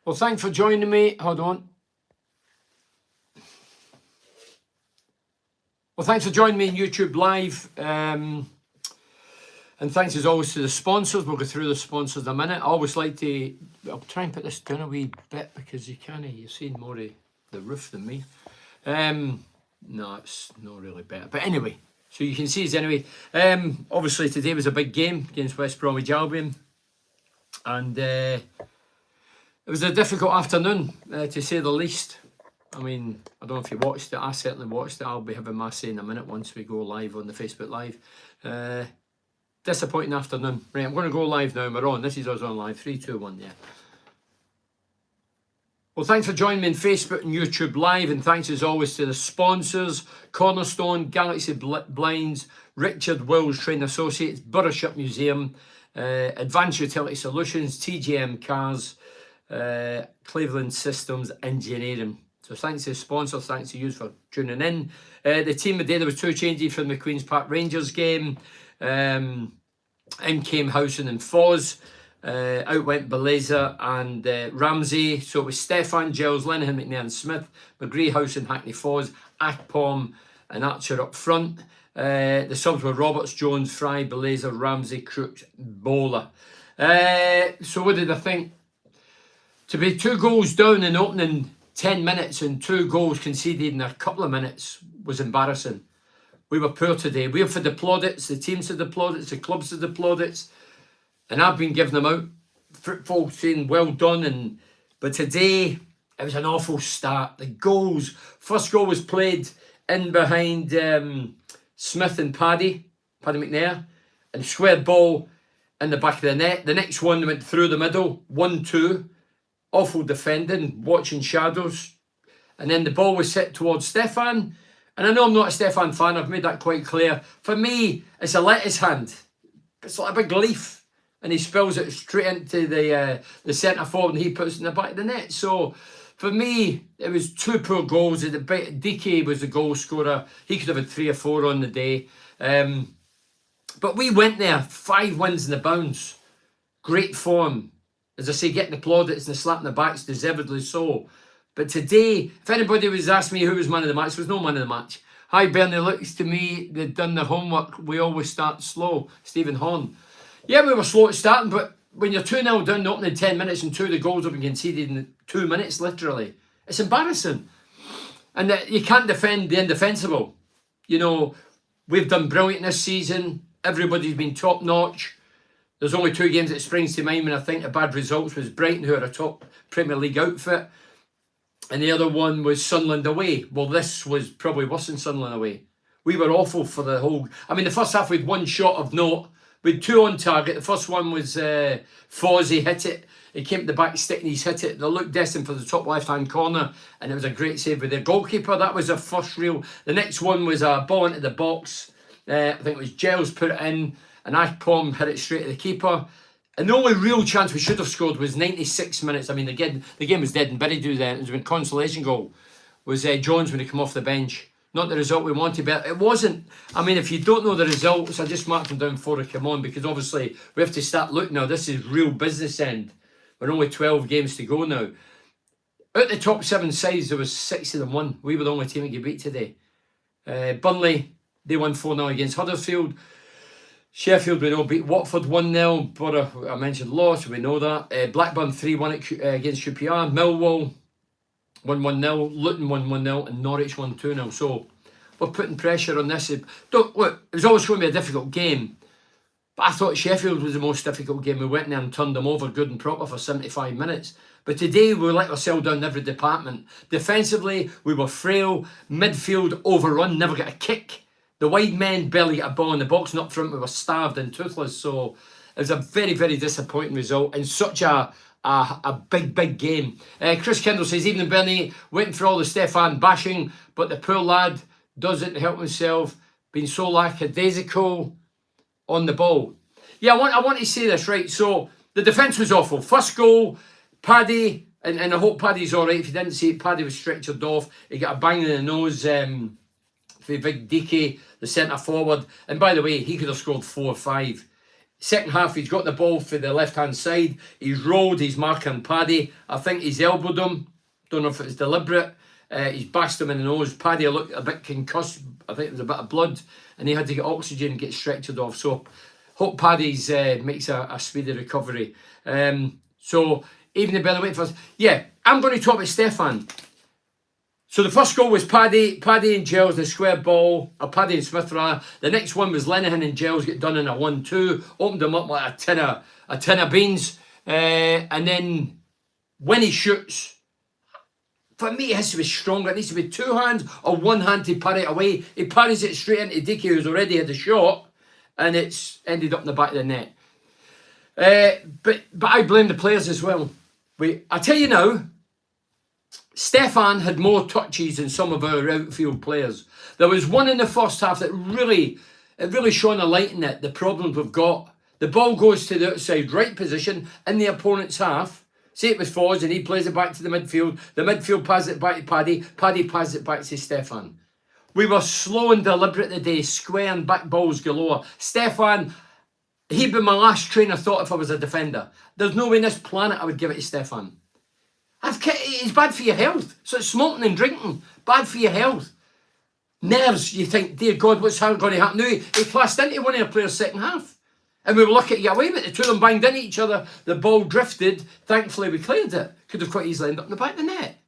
Well, thanks for joining me. Hold on. Well, thanks for joining me in YouTube Live. And thanks as always to the sponsors. We'll go through the sponsors in a minute. I always like to, I'll try and put this down a wee bit because you're seeing more of the roof than me. No, it's not really better. But anyway, so you can see it anyway. Obviously today was a big game against West Bromwich Albion. And it was a difficult afternoon, to say the least. I mean, I don't know if you watched it. I certainly watched it. I'll be having my say in a minute once we go live on the Facebook Live. Disappointing afternoon. Right, I'm going to go live now. We're on. This is us on live. 3, 2, 1, yeah. Well, thanks for joining me on Facebook and YouTube Live. And thanks as always to the sponsors. Cornerstone, Galaxy Blinds, Richard Wills Training Associates, Burrowship Museum, Advanced Utility Solutions, TGM Cars, Cleveland Systems Engineering. So thanks to the sponsors, thanks to you for tuning in. The team today, there was 2 changes from the Queen's Park Rangers game. In came Howson and Foz. Out went Beleza and Ramsey. So it was Stefan, Giles, Linehan, McNair and Smith, McGree, Howson, Hackney, Foz, Akpom and Archer up front. The subs were Roberts, Jones, Fry, Beleza, Ramsey, Crooks, Bowler. So what did I think? To be 2 goals down in opening 10 minutes and 2 goals conceded in a couple of minutes was embarrassing. We were poor today. We're for the plaudits, the teams for the plaudits, the clubs for the plaudits. And I've been giving them out. Football saying well done. But today, it was an awful start. The goals, first goal was played in behind Smith and Paddy McNair. And squared ball in the back of the net. The next one went through the middle, 1-2. Awful defending, watching shadows. And then the ball was hit towards Stefan. And I know I'm not a Stefan fan, I've made that quite clear. For me, it's a lettuce hand. It's like a big leaf. And he spills it straight into the centre forward and he puts it in the back of the net. So for me, it was 2 poor goals. DK was the goal scorer. He could have had 3 or 4 on the day. But we went there, 5 wins in the bounce. Great form. As I say, getting the plaudits and the slap in the backs, deservedly so. But today, if anybody was asking me who was man of the match, there was no man of the match. Hi Bernie, looks to me they'd done their homework. We always start slow. Stephen Horn. Yeah, we were slow at starting, but when you're 2-0 down the opening 10 minutes and 2 of the goals have been conceded in 2 minutes, literally, it's embarrassing. And you can't defend the indefensible. You know, we've done brilliant this season. Everybody's been top notch. There's only 2 games that springs to mind when I think the bad results was Brighton, who are a top Premier League outfit. And the other one was Sunderland away. Well, this was probably worse than Sunderland away. We were awful for the whole... I mean, the first half we had 1 shot of note. We had 2 on target. The first one was Fozzie hit it. He came to the back stick and he's hit it. They looked destined for the top left-hand corner. And it was a great save with their goalkeeper. That was their first real... The next one was a ball into the box. I think it was Giles put it in. And Akpom hit it straight to the keeper. And the only real chance we should have scored was 96 minutes. I mean, again, the game was dead and buried. It was when consolation goal was Jones when he came off the bench. Not the result we wanted, but it wasn't. I mean, if you don't know the results, I just marked them down for to come on because obviously we have to start looking now. This is real business end. We're only 12 games to go now. Out the top 7 sides, there was 6 of them won. We were the only team that could beat today. Burnley, they won 4-0 against Huddersfield. Sheffield, we know, beat Watford 1-0. Borough, I mentioned, lost, we know that. Blackburn 3-1 against QPR. Millwall 1-1-0. Luton 1-1-0. And Norwich 1-2-0. So we're putting pressure on this. Look, it was always going to be a difficult game. But I thought Sheffield was the most difficult game. We went there and turned them over good and proper for 75 minutes. But today we let ourselves down in every department. Defensively, we were frail. Midfield overrun, never got a kick. The wide men barely got a ball in the box, and up front we were starved and toothless. So it was a very, very disappointing result in such a big game. Chris Kendall says, evening Bernie, waiting for all the Stefan bashing, but the poor lad doesn't help himself, being so lackadaisical on the ball. Yeah, I want to say this, right? So the defence was awful. First goal, Paddy, and I hope Paddy's all right. If you didn't see it, Paddy was stretchered off. He got a bang in the nose for Big DK, the centre forward. And by the way, he could have scored 4 or 5. Second half, he's got the ball for the left-hand side. He's rolled, he's marking Paddy. I think he's elbowed him. Don't know if it's deliberate. He's bashed him in the nose. Paddy looked a bit concussed. I think there was a bit of blood, and he had to get oxygen and get stretchered off. So hope Paddy's makes a speedy recovery. So even the better wait for us. Yeah, I'm going to talk about Stefan. So the first goal was Paddy and Giles, the square ball, or Paddy and Smith rather. The next one was Linehan and Giles get done in a 1-2, opened them up like a tin of beans. And then when he shoots, for me it has to be stronger. It needs to be two hands or one hand to parry it away. He parries it straight into Dickey, who's already had a shot, and it's ended up in the back of the net. But I blame the players as well. I tell you now, Stefan had more touches than some of our outfield players. There was one in the first half that really shone a light in it. The problems we've got. The ball goes to the outside right position in the opponent's half. Say it was Foz and he plays it back to the midfield. The midfield passes it back to Paddy. Paddy passes it back to Stefan. We were slow and deliberate today, squaring back balls galore. Stefan, he'd be my last train of thought if I was a defender. There's no way on this planet I would give it to Stefan. It's bad for your health. So it's smoking and drinking. Bad for your health. Nerves, you think, dear God, what's going to happen now? He clashed into one of our players' second half. And we were lucky to get away with it. The two of them banged into each other. The ball drifted. Thankfully, we cleared it. Could have quite easily ended up in the back of the net.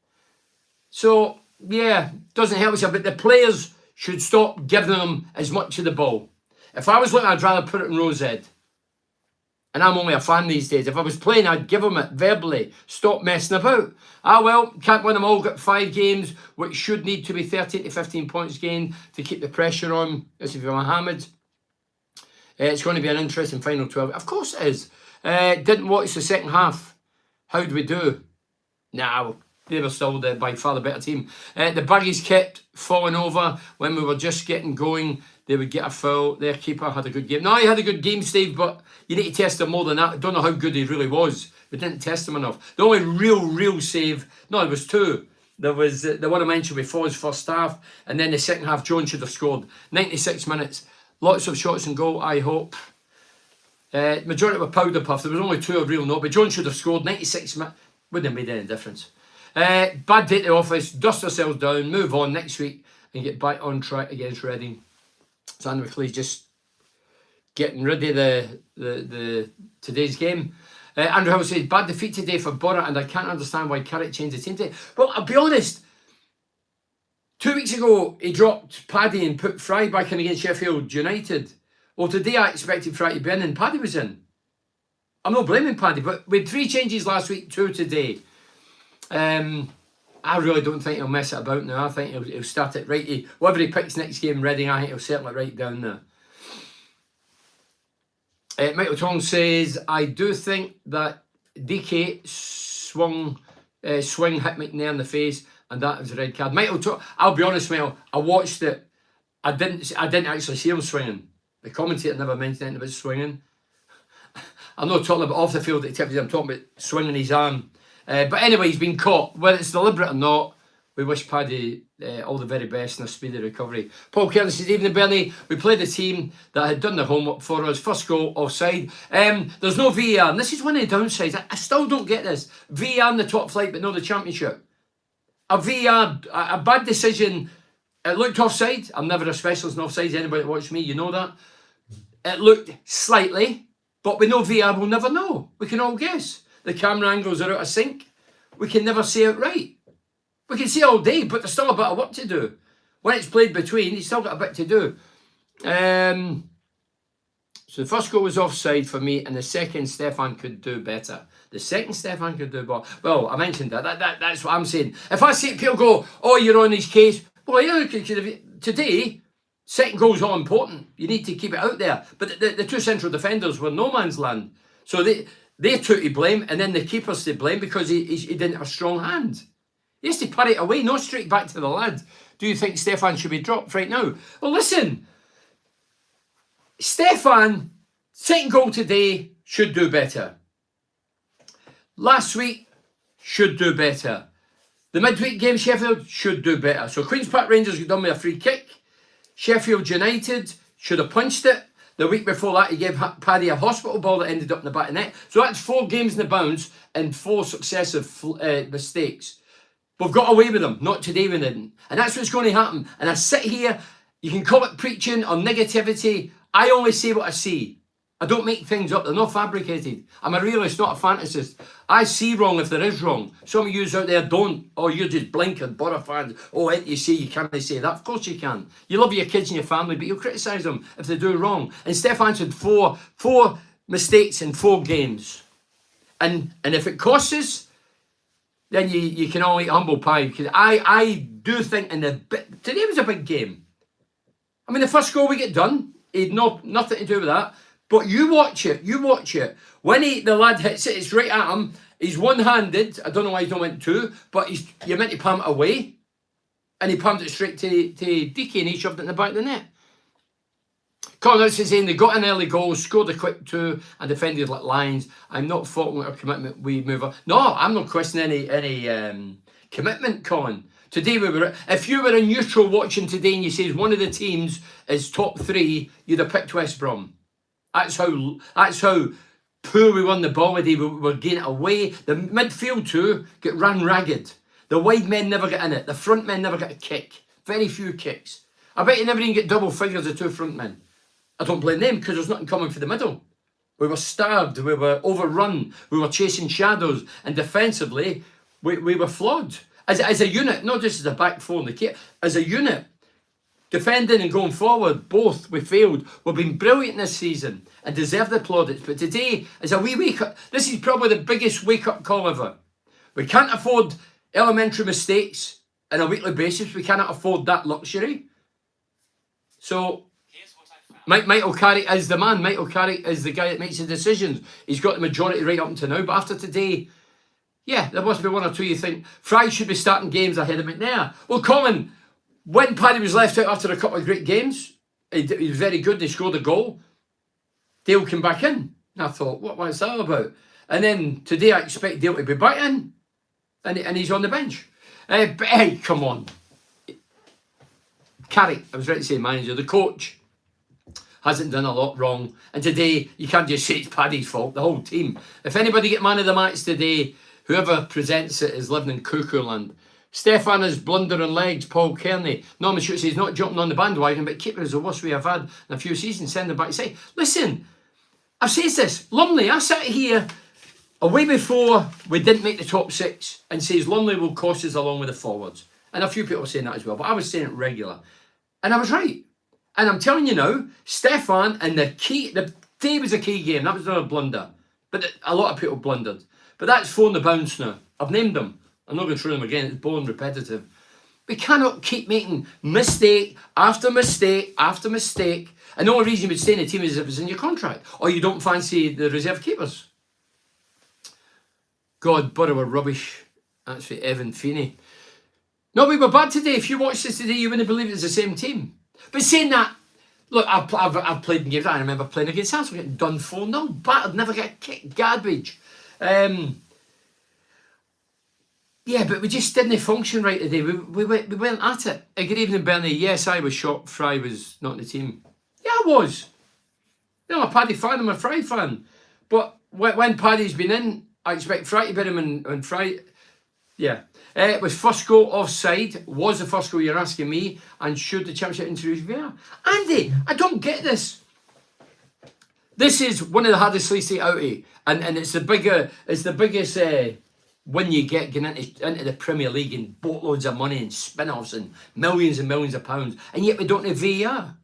So, yeah, doesn't help us. But the players should stop giving them as much of the ball. If I was looking, I'd rather put it in Rosehead. And I'm only a fan these days. If I was playing, I'd give them it verbally. Stop messing about. Well, can't win them all. Got 5 games, which should need to be 13 to 15 points gained to keep the pressure on. This is for Mohammed. It's going to be an interesting final 12. Of course it is. Didn't watch the second half. How do we do? Now, they were still by far the better team. The Buggies kept falling over when we were just getting going. They would get a foul. Their keeper had a good game. No, he had a good game, Steve, but you need to test him more than that. I don't know how good he really was. We didn't test him enough. The only real save, no, there was 2. There was the one I mentioned with Foz first half, and then the second half, John should have scored. 96 minutes. Lots of shots and goal, I hope. Majority were powder puff. There was only 2 of real note, but John should have scored. 96 minutes. Wouldn't have made any difference. Bad day at the office. Dust ourselves down. Move on next week and get back on track against Reading. So Andrew McLeay's just getting ready the today's game. Andrew Hill says, bad defeat today for Borough, and I can't understand why Carrick changed the team today. Well, I'll be honest. 2 weeks ago, he dropped Paddy and put Fry back in against Sheffield United. Well, today I expected Fry to be in, and Paddy was in. I'm not blaming Paddy, but with 3 changes last week, 2 today. I really don't think he'll mess it about now. I think he'll start it right. Whatever he picks next game, Reading, I think he'll settle it right down there. Michael Tong says, I do think that DK swing hit McNair in the face, and that was a red card. I'll be honest, Michael, I watched it. I didn't actually see him swinging. The commentator never mentioned anything about swinging. I'm not talking about off the field activities. I'm talking about swinging his arm. But anyway, he's been caught. Whether it's deliberate or not, we wish Paddy all the very best and a speedy recovery. Paul Kerr says, evening Bernie, we played a team that had done their homework for us. First goal, offside. There's no VAR, and this is one of the downsides. I still don't get this. VAR in the top flight, but not the championship. A VAR, a bad decision. It looked offside. I'm never a specialist in offsides. Anybody that watched me, you know that. It looked slightly, but with no VAR, we'll never know. We can all guess. The camera angles are out of sync. We can never say it right. We can see all day, but there's still a bit of work to do. When it's played between, you've still got a bit to do. So the first goal was offside for me, and the second, Stefan could do better. The second, Stefan could do better. Well, I mentioned that. That's what I'm saying. If I see people go, oh, you're on his case. Well, yeah, today, second goal's all important. You need to keep it out there. But the 2 central defenders were no man's land. So they took to blame, and then the keeper's to blame because he didn't have a strong hand. He has to parry it away, not straight back to the lad. Do you think Stefan should be dropped right now? Well, listen. Stefan, second goal today, should do better. Last week, should do better. The midweek game, Sheffield, should do better. So Queen's Park Rangers got done with a free kick. Sheffield United should have punched it. The week before that, he gave Paddy a hospital ball that ended up in the back of the net. So that's 4 games in the bounce and 4 successive mistakes. We've got away with them. Not today we didn't. And that's what's going to happen. And I sit here, you can call it preaching or negativity. I only say what I see. I don't make things up. They're not fabricated. I'm a realist, not a fantasist. I see wrong if there is wrong. Some of you out there don't. Oh, you're just blinking, Borough fans. Oh, you see, you can't say that. Of course you can. You love your kids and your family, but you'll criticise them if they do wrong. And Stefan said four mistakes in 4 games. And if it costs us, then you can all eat humble pie. Because I do think today was a big game. I mean, the first goal we get done, he had nothing to do with that. But you watch it. When the lad hits it, it's right at him. He's one-handed. I don't know why he don't went 2, but you're meant to palm it away. And he palmed it straight to Dike and he shoved it in the back of the net. Collins is saying they got an early goal, scored a quick 2 and defended like lions. I'm not faulting our commitment. We move on. No, I'm not questioning any commitment, Colin. Today if you were a neutral watching today and you say one of the teams is top 3, you'd have picked West Brom. That's how poor we won the ball today. We were getting it away. The midfield too get ran ragged. The wide men never get in it. The front men never get a kick. Very few kicks. I bet you never even get double figures of 2 front men. I don't blame them because there's nothing coming for the middle. We were starved. We were overrun. We were chasing shadows. And defensively, we were flawed. As a unit, not just as a back 4 in the kit, as a unit. Defending and going forward, both we failed. We've been brilliant this season and deserve the plaudits. But today is a wee wake-up. This is probably the biggest wake-up call ever. We can't afford elementary mistakes on a weekly basis. We cannot afford that luxury. So, Michael Carrick is the man. Michael Carrick is the guy that makes the decisions. He's got the majority right up until now. But after today, yeah, there must be 1 or 2 you think, Fry should be starting games ahead of McNair. Well, Colin, when Paddy was left out after a couple of great games, he was very good. They scored a goal. Dale came back in. And I thought, what is that about? And then today I expect Dale to be back in. And he's on the bench. But hey, come on. Carrick, I was ready to say manager, the coach, hasn't done a lot wrong. And today, you can't just say it's Paddy's fault, the whole team. If anybody get man of the match today, whoever presents it is living in cuckoo land. Stefan is blundering legs, Paul Kearney. Norman Schutz says not jumping on the bandwagon, but keeper is the worst we have had in a few seasons. Send them back to say, listen, I've said this, Lumley, I sat here a way before we didn't make the top 6 and says Lumley will cost us along with the forwards. And a few people are saying that as well, but I was saying it regular. And I was right. And I'm telling you now, Stefan and the day was a key game. That was another blunder. But a lot of people blundered. But that's 4 in the bounce now. I've named them. I'm not going through them again. It's boring, repetitive. We cannot keep making mistake after mistake after mistake. And the only reason you would stay in the team is if it's in your contract. Or you don't fancy the reserve keepers. God, Borough were rubbish. That's for Evan Feeney. No, we were bad today. If you watched this today, you wouldn't believe it's the same team. But saying that, look, I've played in games. I remember playing against Arsenal, getting done 4-0. Battered, never get kicked, garbage. Yeah, but we just didn't function right today. We weren't at it. Good evening, Bernie. Yes, I was shocked Fry was not in the team. Yeah, I was. You know, I'm a Paddy fan, I'm a Fry fan. But when Paddy's been in, I expect Fry to beat him and Fry. Yeah. It was first goal offside. Was the first goal you're asking me? And should the championship introduce VAR? Andy, I don't get this. This is one of the hardest leagues to get out of. And it's the biggest win you get getting into the Premier League and boatloads of money and spin-offs and millions of pounds. And yet we don't have VAR.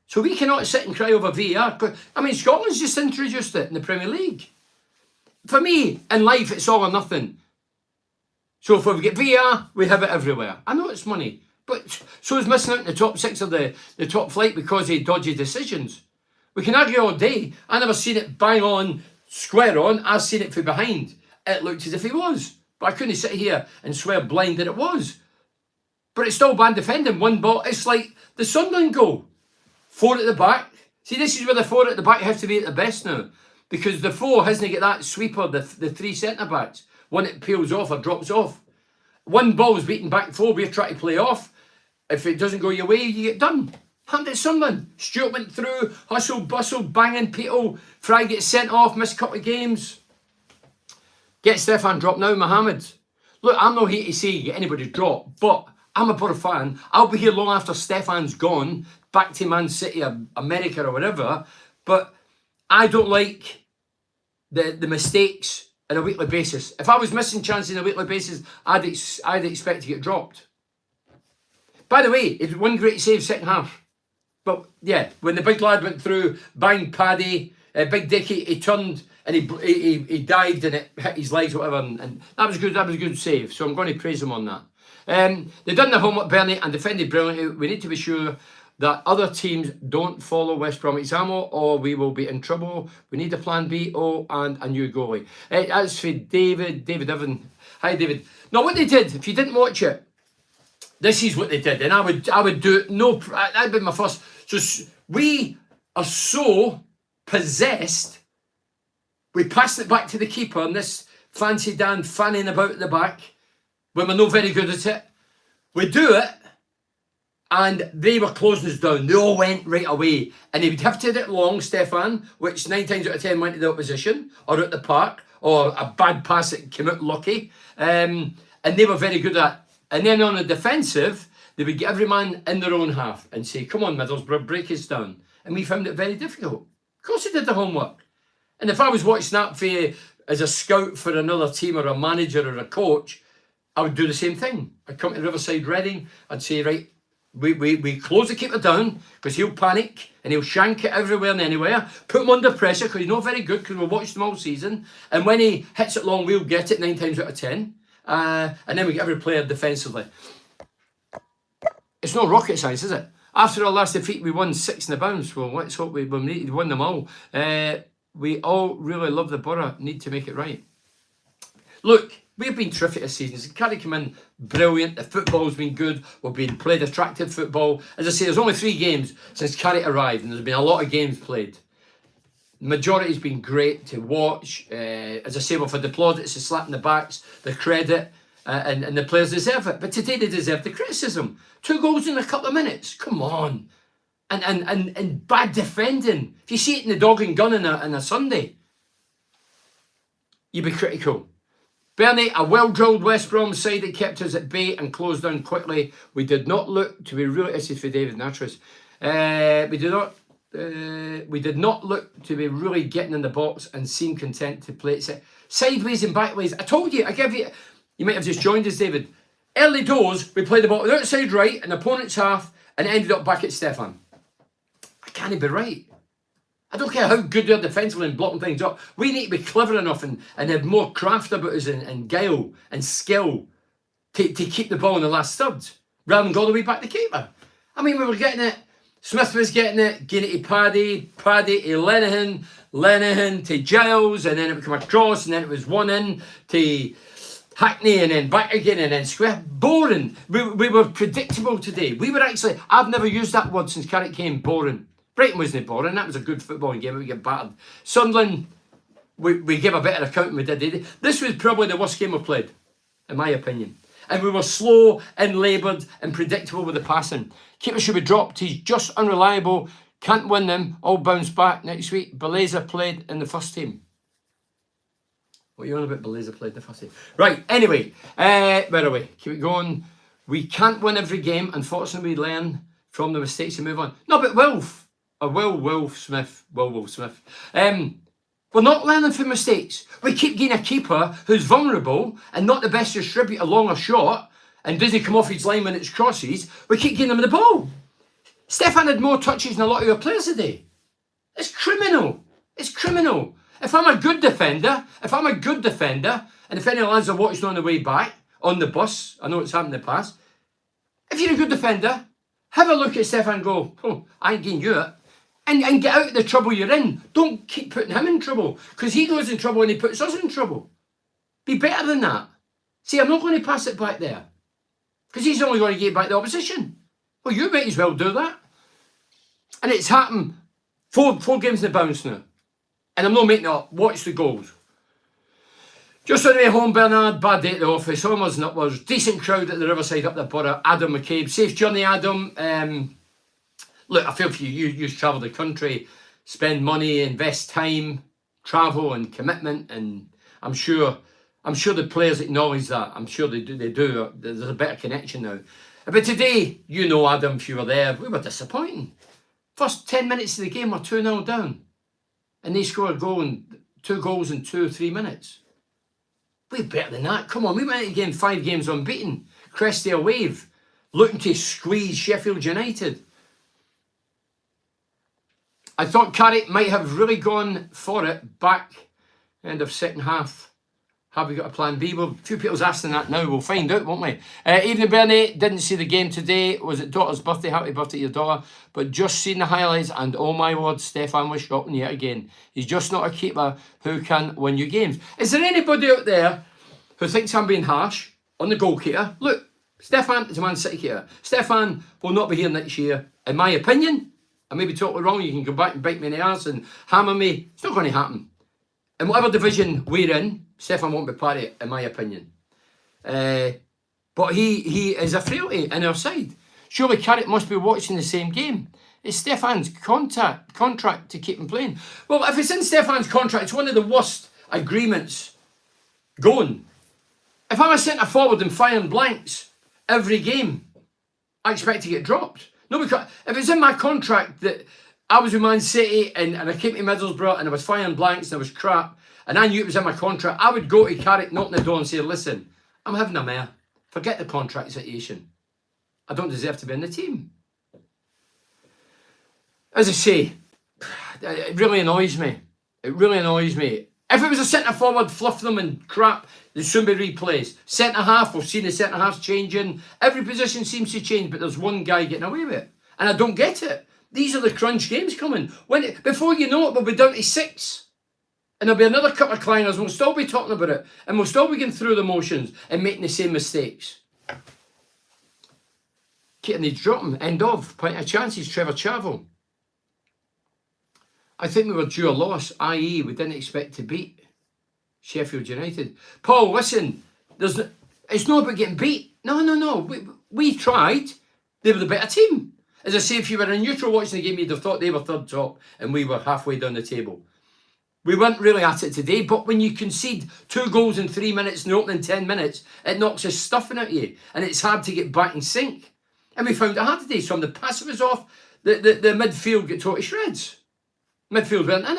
So we cannot sit and cry over VAR. I mean, Scotland's just introduced it in the Premier League. For me, in life, it's all or nothing. So if we get VAR, we have it everywhere. I know it's money, but so is missing out in the top 6 of the top flight because of dodgy decisions. We can argue all day. I never seen it bang on, square on. I've seen it from behind. It looked as if it was. But I couldn't sit here and swear blind that it was. But it's still bad defending. 1 ball. It's like the Sunderland goal. 4 at the back. See, this is where the 4 at the back have to be at the best now. Because the 4 hasn't got that sweeper, the 3 centre-backs. One that peels off or drops off. 1 ball is beaten back 4. We're trying to play off. If it doesn't go your way, you get done. Happened at Sunderland. Stewart went through, hustle, bustle, banging people. Fry gets sent off, missed a couple of games. Get Stefan dropped now, Mohammed. Look, I'm not here to say get anybody dropped, but I'm a Borough fan. I'll be here long after Stefan's gone, back to Man City or America or whatever. But I don't like the mistakes on a weekly basis. If I was missing chances on a weekly basis, I'd expect to get dropped. By the way, it was one great save second half. But yeah, when the big lad went through, bang Paddy, Big Dickie, he turned and he dived and it hit his legs, whatever, and that was good. That was a good save. So I'm going to praise him on that. They done their homework, Bernie, and defended brilliantly. We need to be sure that other teams don't follow West Brom example, or we will be in trouble. We need a plan B, and a new goalie. As for David Evan. Hi, David. Now, what they did, if you didn't watch it, this is what they did, and I would do it. No, that'd be my first. So we are so possessed. We passed it back to the keeper, and this fancy Dan fanning about at the back when we're not very good at it. We do it, and they were closing us down. They all went right away, and he would have to hit it long, Stefan, which 9 times out of 10 went to the opposition or at the park, or a bad pass that came out lucky. And they were very good at. And then on the defensive, they would get every man in their own half and say, come on, Middlesbrough, break us down. And we found it very difficult. Of course, they did the homework. And if I was watching that for, as a scout for another team or a manager or a coach, I would do the same thing. I'd come to Riverside Reading, I'd say, right, we close the keeper down because he'll panic and he'll shank it everywhere and anywhere. Put him under pressure because he's not very good because we've watched him all season. And when he hits it long, we'll get it 9 times out of 10. And then we get every player defensively. It's not rocket science, is it? After our last defeat, we won 6 in the bounce. Well, let's hope we need to win them all. We all really love the Borough. Need to make it right. Look, we've been terrific this season. Carrie come in brilliant. The football's been good. We've been played attractive football. As I say, there's only 3 games since Carrie arrived, and there's been a lot of games played. The majority's been great to watch. As I say, we've had the plaudits, the slap in the backs, the credit, and the players deserve it. But today they deserve the criticism. 2 goals in a couple of minutes. Come on. And bad defending. If you see it in the dog and gun on a Sunday, you'd be critical. Bernie, a well-drilled West Brom side that kept us at bay and closed down quickly. We did not look to be really... This is for David Natras. We did not look to be really getting in the box and seem content to play it sideways and backways. I told you, I give you... You might have just joined us, David. Early doors, we played the ball on the outside right, an opponent's half, and ended up back at Stefan. I can't be right. I don't care how good they're defensively and blocking things up. We need to be clever enough and have more craft about us and guile and skill to keep the ball in the last third, rather than go all the way back to keeper. I mean, we were getting it. Smith was getting it to Paddy to Lenihan to Giles, and then it would come across, and then it was one in to Hackney, and then back again, and then square. Boring. We were predictable today. We were actually, I've never used that word since Carrick came, boring. Brighton wasn't boring. That was a good footballing game. We get battered. Sunderland, we gave a better account than we did. This was probably the worst game we played, in my opinion. And we were slow and laboured and predictable with the passing. Keeper should be dropped. He's just unreliable. Can't win them. All bounce back next week. Beleza played in the first team. What are you on about? Beleza played in the first team. Right, anyway. Where are we? Keep it going. We can't win every game. Unfortunately, we learn from the mistakes and move on. No, but Will Smith. We're not learning from mistakes. We keep getting a keeper who's vulnerable and not the best distributor, long or short, and doesn't come off his line when it's crosses. We keep getting him the ball. Stefan had more touches than a lot of your players today. It's criminal. It's criminal. If I'm a good defender, and if any lads are watching on the way back, on the bus, I know it's happened in the past, if you're a good defender, have a look at Stefan and go, oh, I ain't getting you it. And get out of the trouble you're in. Don't keep putting him in trouble, because he goes in trouble and he puts us in trouble. Be better than that. See, I'm not going to pass it back there, because he's only going to get back the opposition. Well, you might as well do that. And it's happened 4 games in the bounce now. And I'm not making it up. Watch the goals. Just on the way home, Bernard, bad day at the office. Onwards and upwards. Decent crowd at the Riverside up the Borough. Adam McCabe. Safe journey, Adam. Look, I feel for you. You travel the country, spend money, invest time, travel and commitment, and I'm sure the players acknowledge that. I'm sure they do. There's a better connection now. But today, you know, Adam, if you were there, we were disappointing. First 10 minutes of the game, we're 2-0 down. And they scored a goal and 2 goals in 2 or 3 minutes. We're better than that. Come on, we went into game 5 games unbeaten. Crested a wave, looking to squeeze Sheffield United. I thought Carrick might have really gone for it back end of second half. Have we got a plan B? Well, a few people's asking that now. We'll find out, won't we? Evening, Bernie. Didn't see the game today. Was it daughter's birthday? Happy birthday to your daughter. But just seen the highlights, and oh my word, Stefan was shocking yet again. He's just not a keeper who can win you games. Is there anybody out there who thinks I'm being harsh on the goalkeeper? Look, Stefan is a Man City keeper. Stefan will not be here next year. In my opinion, I may be totally wrong. You can come back and bite me in the arse and hammer me. It's not going to happen. In whatever division we're in, Stefan won't be part of it, in my opinion. But he is a frailty in our side. Surely Carrick must be watching the same game. It's Stefan's contract to keep him playing. Well, if it's in Stefan's contract, it's one of the worst agreements going. If I'm a centre forward and firing blanks every game, I expect to get dropped. No, because if it's in my contract that I was with Man City and I came to Middlesbrough and I was firing blanks and I was crap, and I knew it was in my contract, I would go to Carrick, knock on the door and say, listen, I'm having a mare. Forget the contract situation. I don't deserve to be in the team. As I say, it really annoys me. It really annoys me. If it was a centre forward, fluff them and crap, there'd soon be replays. Centre half, we've seen the centre halves changing. Every position seems to change, but there's one guy getting away with it. And I don't get it. These are the crunch games coming. Before you know it, we'll be down to 6. And there'll be another couple of climbers, and we'll still be talking about it. And we'll still be going through the motions and making the same mistakes. Keaton needs dropping. End of. Plenty of chances. Trevor Chavel. I think we were due a loss, i.e. we didn't expect to beat Sheffield United. Paul, listen, it's not about getting beat. No. We tried. They were the better team. As I say, if you were a neutral watching the game, you'd have thought they were third top and we were halfway down the table. We weren't really at it today, but when you concede 2 goals in 3 minutes in the opening 10 minutes, it knocks the stuffing at you and it's hard to get back in sync. And we found it hard today. So when the pass was off, the midfield got totally shreds. Midfield weren't in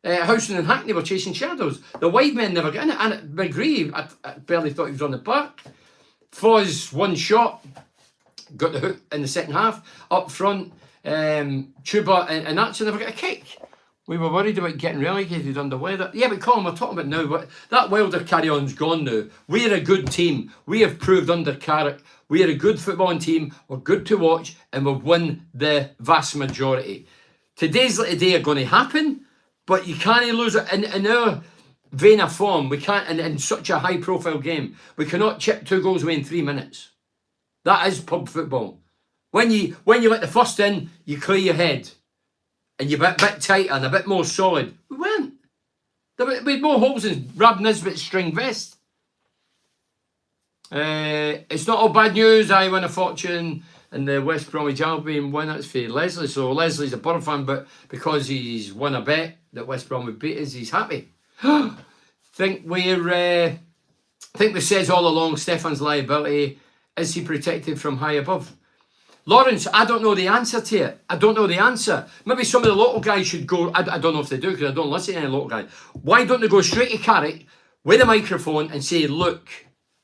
it. Housen and Hackney were chasing shadows. The wide men never got in it. And McGree, I barely thought he was on the park. Foz, one shot, got the hook in the second half. Up front, Chuba and Atson never got a kick. We were worried about getting relegated under weather. Yeah, but Colin, we're talking about now. But that Wilder carry-on's gone now. We're a good team. We have proved under Carrick. We are a good footballing team. We're good to watch. And we've won the vast majority. Today's like a day are going to happen. But you can't lose it. In our vein of form, we can't, in such a high-profile game, we cannot chip 2 goals away in 3 minutes. That is pub football. When you let the first in, you clear your head. And you're a bit tighter and a bit more solid. We weren't. We had more holes than Rab Nisbet's string vest. It's not all bad news. I win a fortune and the West Bromwich Albion win. That's for Leslie. So Leslie's a Borough fan, but because he's won a bet that West Brom would beat us, he's happy. Think we says all along Stefan's liability. Is he protected from high above? Lawrence, I don't know the answer to it. I don't know the answer. Maybe some of the local guys should go. I don't know if they do because I don't listen to any local guys. Why don't they go straight to Carrick with a microphone and say, look,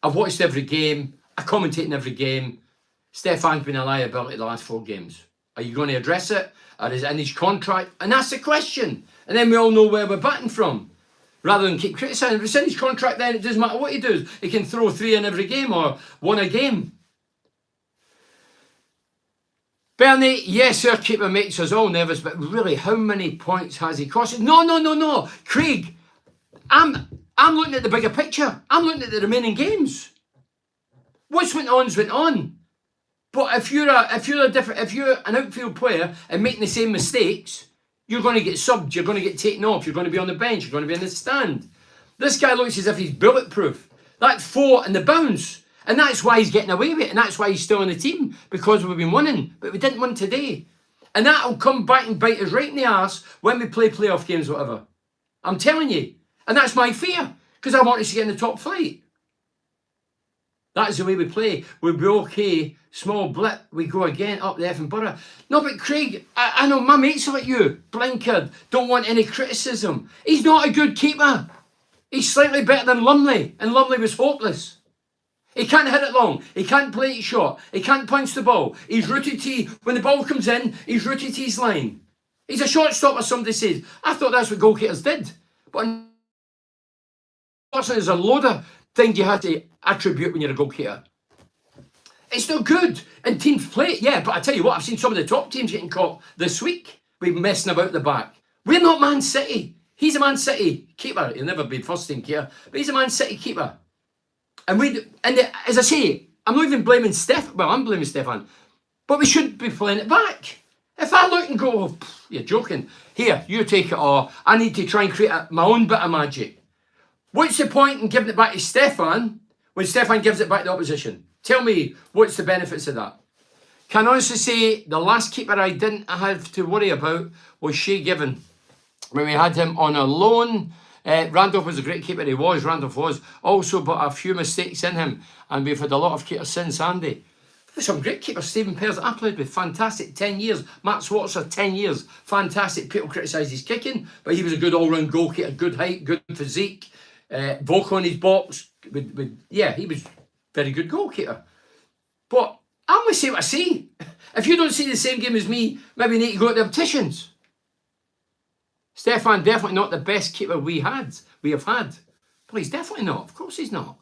I've watched every game. I commentate in every game. Stefan's been a liability the last 4 games. Are you going to address it? Or is it in his contract? And that's the question. And then we all know where we're batting from. Rather than keep criticising. If it's in his contract, then it doesn't matter what he does. He can throw 3 in every game or 1 a game. Bernie, yes, our keeper makes us all nervous, but really, how many points has he cost us? No. Craig, I'm looking at the bigger picture. I'm looking at the remaining games. What's went on's went on. But if you're an outfield player and making the same mistakes, you're going to get subbed, you're going to get taken off, you're going to be on the bench, you're going to be in the stand. This guy looks as if he's bulletproof. That 4 and the bounce. And that's why he's getting away with it. And that's why he's still in the team, because we've been winning. But we didn't win today. And that'll come back and bite us right in the arse when we play playoff games, whatever. I'm telling you. And that's my fear, because I want us to get in the top flight. That is the way we play. We'll be okay. Small blip. We go again up the effing borough. No, but Craig, I know my mates are like you. Blinkered. Don't want any criticism. He's not a good keeper. He's slightly better than Lumley. And Lumley was hopeless. He can't hit it long. He can't play it short. He can't punch the ball. He's rooted to, when the ball comes in, he's rooted to his line. He's a short stopper, somebody says. I thought that's what goalkeepers did. But unfortunately, there's a load of things you have to attribute when you're a goalkeeper. It's not good. And teams play it, yeah, but I tell you what, I've seen some of the top teams getting caught this week with messing about the back. We're not Man City. He's a Man City keeper. He'll never be first team keeper, but he's a Man City keeper. And as I say, I'm not even blaming Steph. Well, I'm blaming Stefan, but we shouldn't be playing it back. If I look and go, oh, you're joking. Here, you take it, or I need to try and create my own bit of magic. What's the point in giving it back to Stefan when Stefan gives it back to the opposition? Tell me, what's the benefits of that? Can I honestly say the last keeper I didn't have to worry about was Shea Given. When we had him on a loan, Randolph was a great keeper. Randolph was. Also, but a few mistakes in him. And we've had a lot of keepers since Andy. There's some great keepers. Stephen Pears that I played with, fantastic, 10 years. Matt Swatzer, 10 years, fantastic. People criticise his kicking, but he was a good all-round goalkeeper, good height, good physique, vocal in his box. Yeah, he was very good goalkeeper. But I'm going to say what I see. If you don't see the same game as me, maybe you need to go to the opticians. Stefan, definitely not the best keeper we have had. Well, he's definitely not. Of course he's not.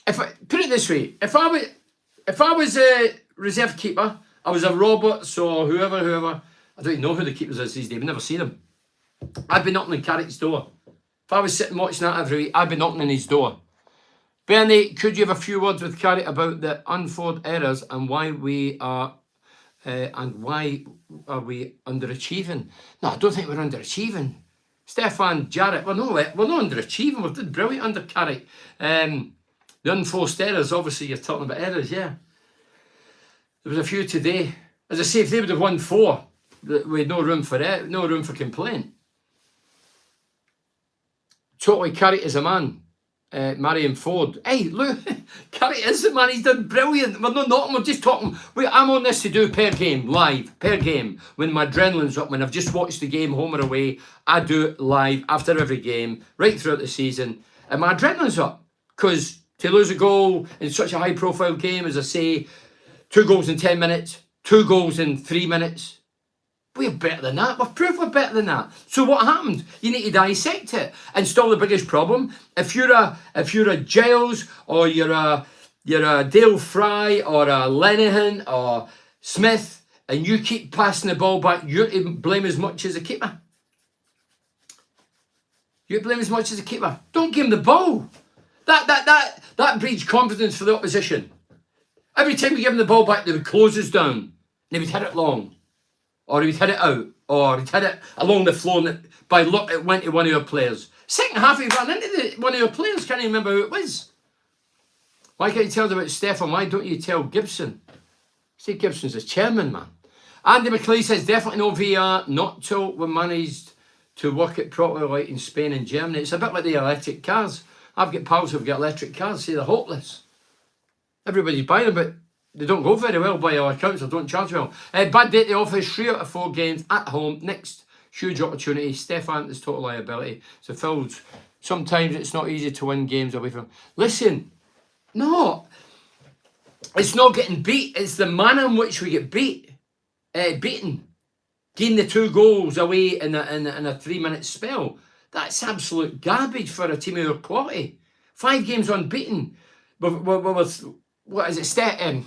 If I put it this way, if I was a reserve keeper, I was a Roberts or whoever, I don't even know who the keepers is these days, I've never seen them. I'd be knocking on Carrick's door. If I was sitting watching that every week, I'd be knocking on his door. Bernie, could you have a few words with Carrick about the unforced errors and why we are underachieving? No, I don't think we're underachieving. Stefan, Jarrett, we're not underachieving. We've done brilliant under Carrick. The unforced errors, obviously you're talking about errors, yeah. There was a few today. As I say, if they would have won 4, we had no room for it, no room for complaint. Totally, Carrick is a man. Marion Ford. Hey, look, Carrick is the man. He's done brilliant. We're not knocking, we're just talking. I'm on this to do per game, live, per game. When my adrenaline's up, when I've just watched the game home or away, I do it live after every game, right throughout the season. And my adrenaline's up. Because to lose a goal in such a high-profile game, as I say, 2 goals in 10 minutes, 2 goals in 3 minutes. We're better than that. We've proved we're better than that. So what happened? You need to dissect it. And still the biggest problem, if you're a Giles or you're a Dale Fry or a Lenihan or Smith, and you keep passing the ball back, you're to blame as much as the keeper. You blame as much as the keeper. Don't give him the ball. That breeds confidence for the opposition. Every time we give him the ball back, they would close us down. And they would hit it long. Or he would hit it out. Or he'd hit it along the floor and by luck it went to one of your players. Second half he ran into one of your players. Can't even remember who it was. Why can't you tell them about Stefan? Why don't you tell Gibson? Steve Gibson's the chairman, man. Andy McLeay says definitely no VR. Not till we managed to work it properly like in Spain and Germany. It's a bit like the electric cars. I've got pals who've got electric cars, say they're hopeless. Everybody's buying them, but they don't go very well by our accounts, or don't charge well. Bad day at the office, 3 out of 4 games at home. Next, huge opportunity. Stefan is total liability. So Phil's, sometimes it's not easy to win games away from. Listen, no, it's not getting beat. It's the manner in which we get beaten. Getting the 2 goals away in a 3-minute spell. That's absolute garbage for a team of your quality. 5 games unbeaten. What is it, Stefan?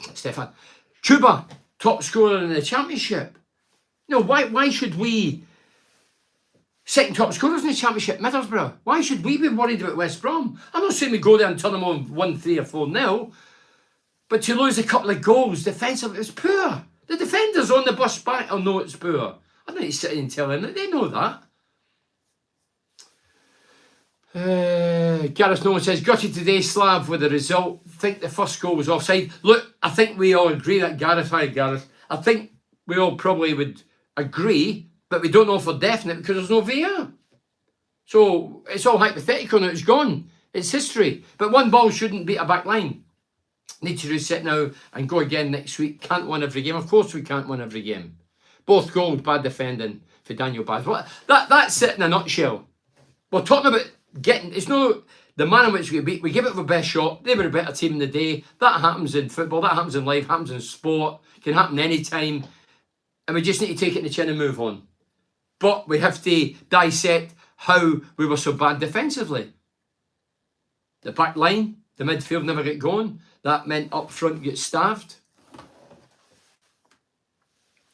Chuba, top scorer in the championship. No, why should we, second top scorers in the championship, Middlesbrough, why should we be worried about West Brom? I'm not saying we go there and turn them on 1-3 or 4-0, but to lose a couple of goals defensively, it's poor. The defenders on the bus back will know it's poor. I don't need to sit in and tell them that, they know that. Gareth Nolan says, gutted today, Slav, with the result. Think the first goal was offside. Look, I think we all agree that Gareth. I think we all probably would agree, but we don't know for definite because there's no VAR. So it's all hypothetical now. It's gone. It's history. But one ball shouldn't beat a back line. Need to reset now and go again next week. Can't win every game. Of course we can't win every game. Both goals, bad defending for Daniel Baz. Well, that's it in a nutshell. We're talking about getting, it's no the manner in which we beat. We give it our best shot. They were a better team in the day. That happens in football. That happens in life. Happens in sport. Can happen any time. And we just need to take it in the chin and move on. But we have to dissect how we were so bad defensively. The back line, the midfield never get going. That meant up front get starved.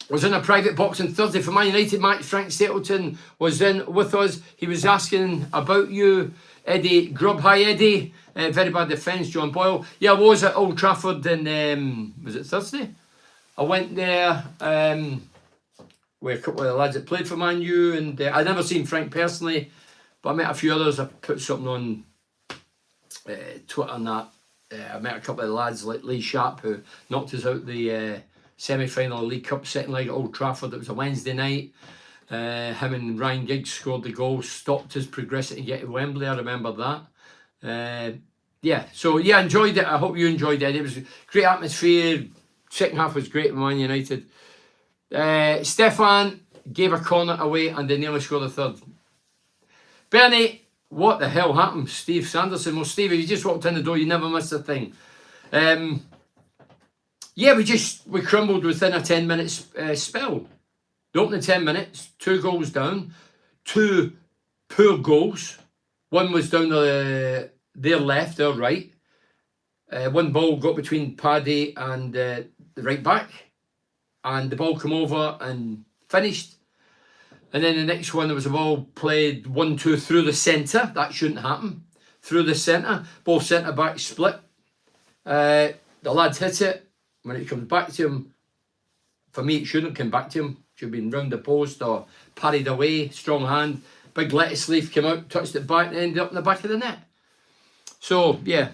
Was in a private box on Thursday for Man United match. Frank Stapleton was in with us. He was asking about you, Eddie Grubb. Hi, Eddie. Very bad defence, John Boyle. Yeah, I was at Old Trafford in, was it Thursday? I went there with a couple of the lads that played for Man U, and I'd never seen Frank personally, but I met a few others. I put something on Twitter and that. I met a couple of the lads like Lee Sharp, who knocked us out the semi-final League Cup second leg at Old Trafford. It was a Wednesday night. Him and Ryan Giggs scored the goal, stopped us progressing to get to Wembley. I remember that. Yeah, so yeah, enjoyed it. I hope you enjoyed it. It was a great atmosphere. Second half was great with Man United. Stefan gave a corner away and they nearly scored a third. Bernie, what the hell happened? Steve Sanderson. Well, Steve, if you just walked in the door, you never missed a thing. Yeah, we crumbled within a 10-minute spell. The opening 10 minutes, 2 goals down, 2 poor goals. One was down their left, their right. One ball got between Paddy and the right back, and the ball came over and finished. And then the next one, there was a ball played 1-2 through the centre. That shouldn't happen. Through the centre. Both centre backs split. The lads hit it. When it comes back to him, for me, it shouldn't come back to him. Should have been round the post or parried away. Strong hand. Big lettuce leaf came out, touched it back, and ended up in the back of the net. So, yeah.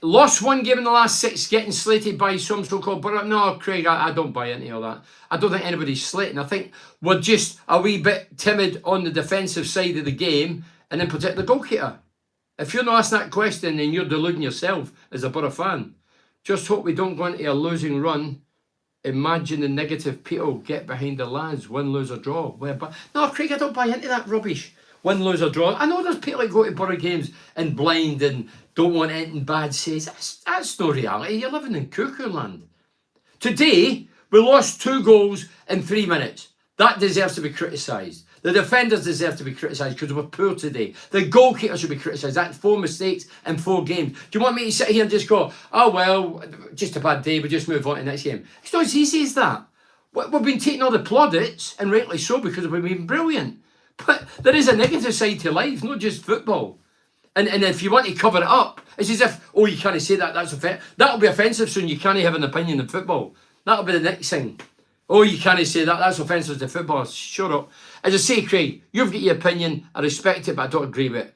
Lost one game in the last 6, getting slated by some so-called... But no, Craig, I don't buy into all that. I don't think anybody's slating. I think we're just a wee bit timid on the defensive side of the game, and in particular the goalkeeper. If you're not asking that question, then you're deluding yourself as a Borough fan. Just hope we don't go into a losing run. Imagine the negative people get behind the lads. Win, lose or draw. No, Craig, I don't buy into that rubbish. Win, lose or draw. I know there's people that go to Borough games and blind and don't want anything bad says. That's no reality. You're living in cuckoo land. Today, we lost 2 goals in 3 minutes. That deserves to be criticised. The defenders deserve to be criticised because we were poor today. The goalkeeper should be criticised. That's 4 mistakes in 4 games. Do you want me to sit here and just go, oh, well, just a bad day, we just move on to the next game? It's not as easy as that. We've been taking all the plaudits, and rightly so, because we've been brilliant. But there is a negative side to life, not just football. And if you want to cover it up, it's as if, oh, you can't say that, that's offensive. That'll be offensive soon. You can't have an opinion in football. That'll be the next thing. Oh, you can't say that, that's offensive to football. Shut up. As I say, Craig, you've got your opinion, I respect it, but I don't agree with it.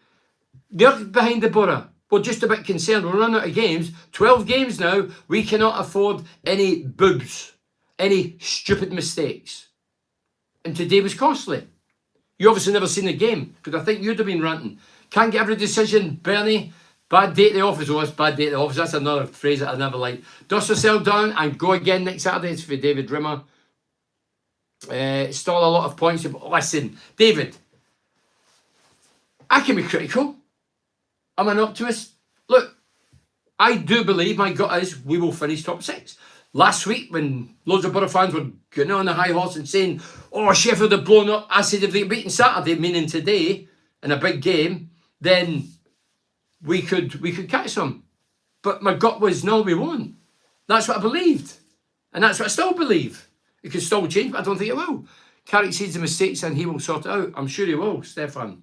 They're behind the Borough. We're just a bit concerned. We're running out of games. 12 games now. We cannot afford any boobs, any stupid mistakes. And today was costly. You obviously never seen the game, because I think you'd have been ranting. Can't get every decision, Bernie. Bad day at the office. Oh, it's bad day at the office. That's another phrase that I never liked. Dust yourself down and go again next Saturday. It's for David Rimmer. Still a lot of points. Listen, David, I can be critical. I'm an optimist. Look, I do believe, my gut is, we will finish top 6. Last week, when loads of Borough fans were getting on the high horse and saying, oh, Sheffield have blown up, I said if they beaten Saturday, meaning today, in a big game, then we could catch them. But my gut was, no, we won't. That's what I believed. And that's what I still believe. It could still change, but I don't think it will. Carrick sees the mistakes and he will sort it out. I'm sure he will, Stefan.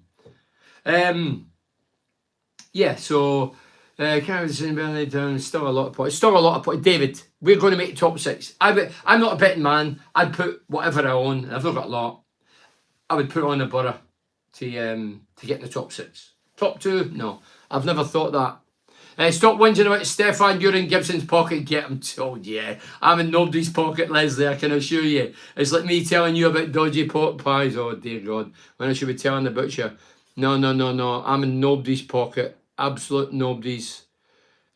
Yeah, so Carrick down, still a lot of points. Still a lot of points. David, we're going to make top 6. I'm not a betting man. I'd put whatever I own. I've not got a lot. I would put on a Borough to get in the top 6. Top 2? No. I've never thought that. Stop whinging about Stefan. You're in Gibson's pocket. Get him. Oh, yeah. I'm in nobody's pocket, Leslie, I can assure you. It's like me telling you about dodgy pot pies. Oh, dear God. When I should be telling the butcher. No. I'm in nobody's pocket. Absolute nobody's.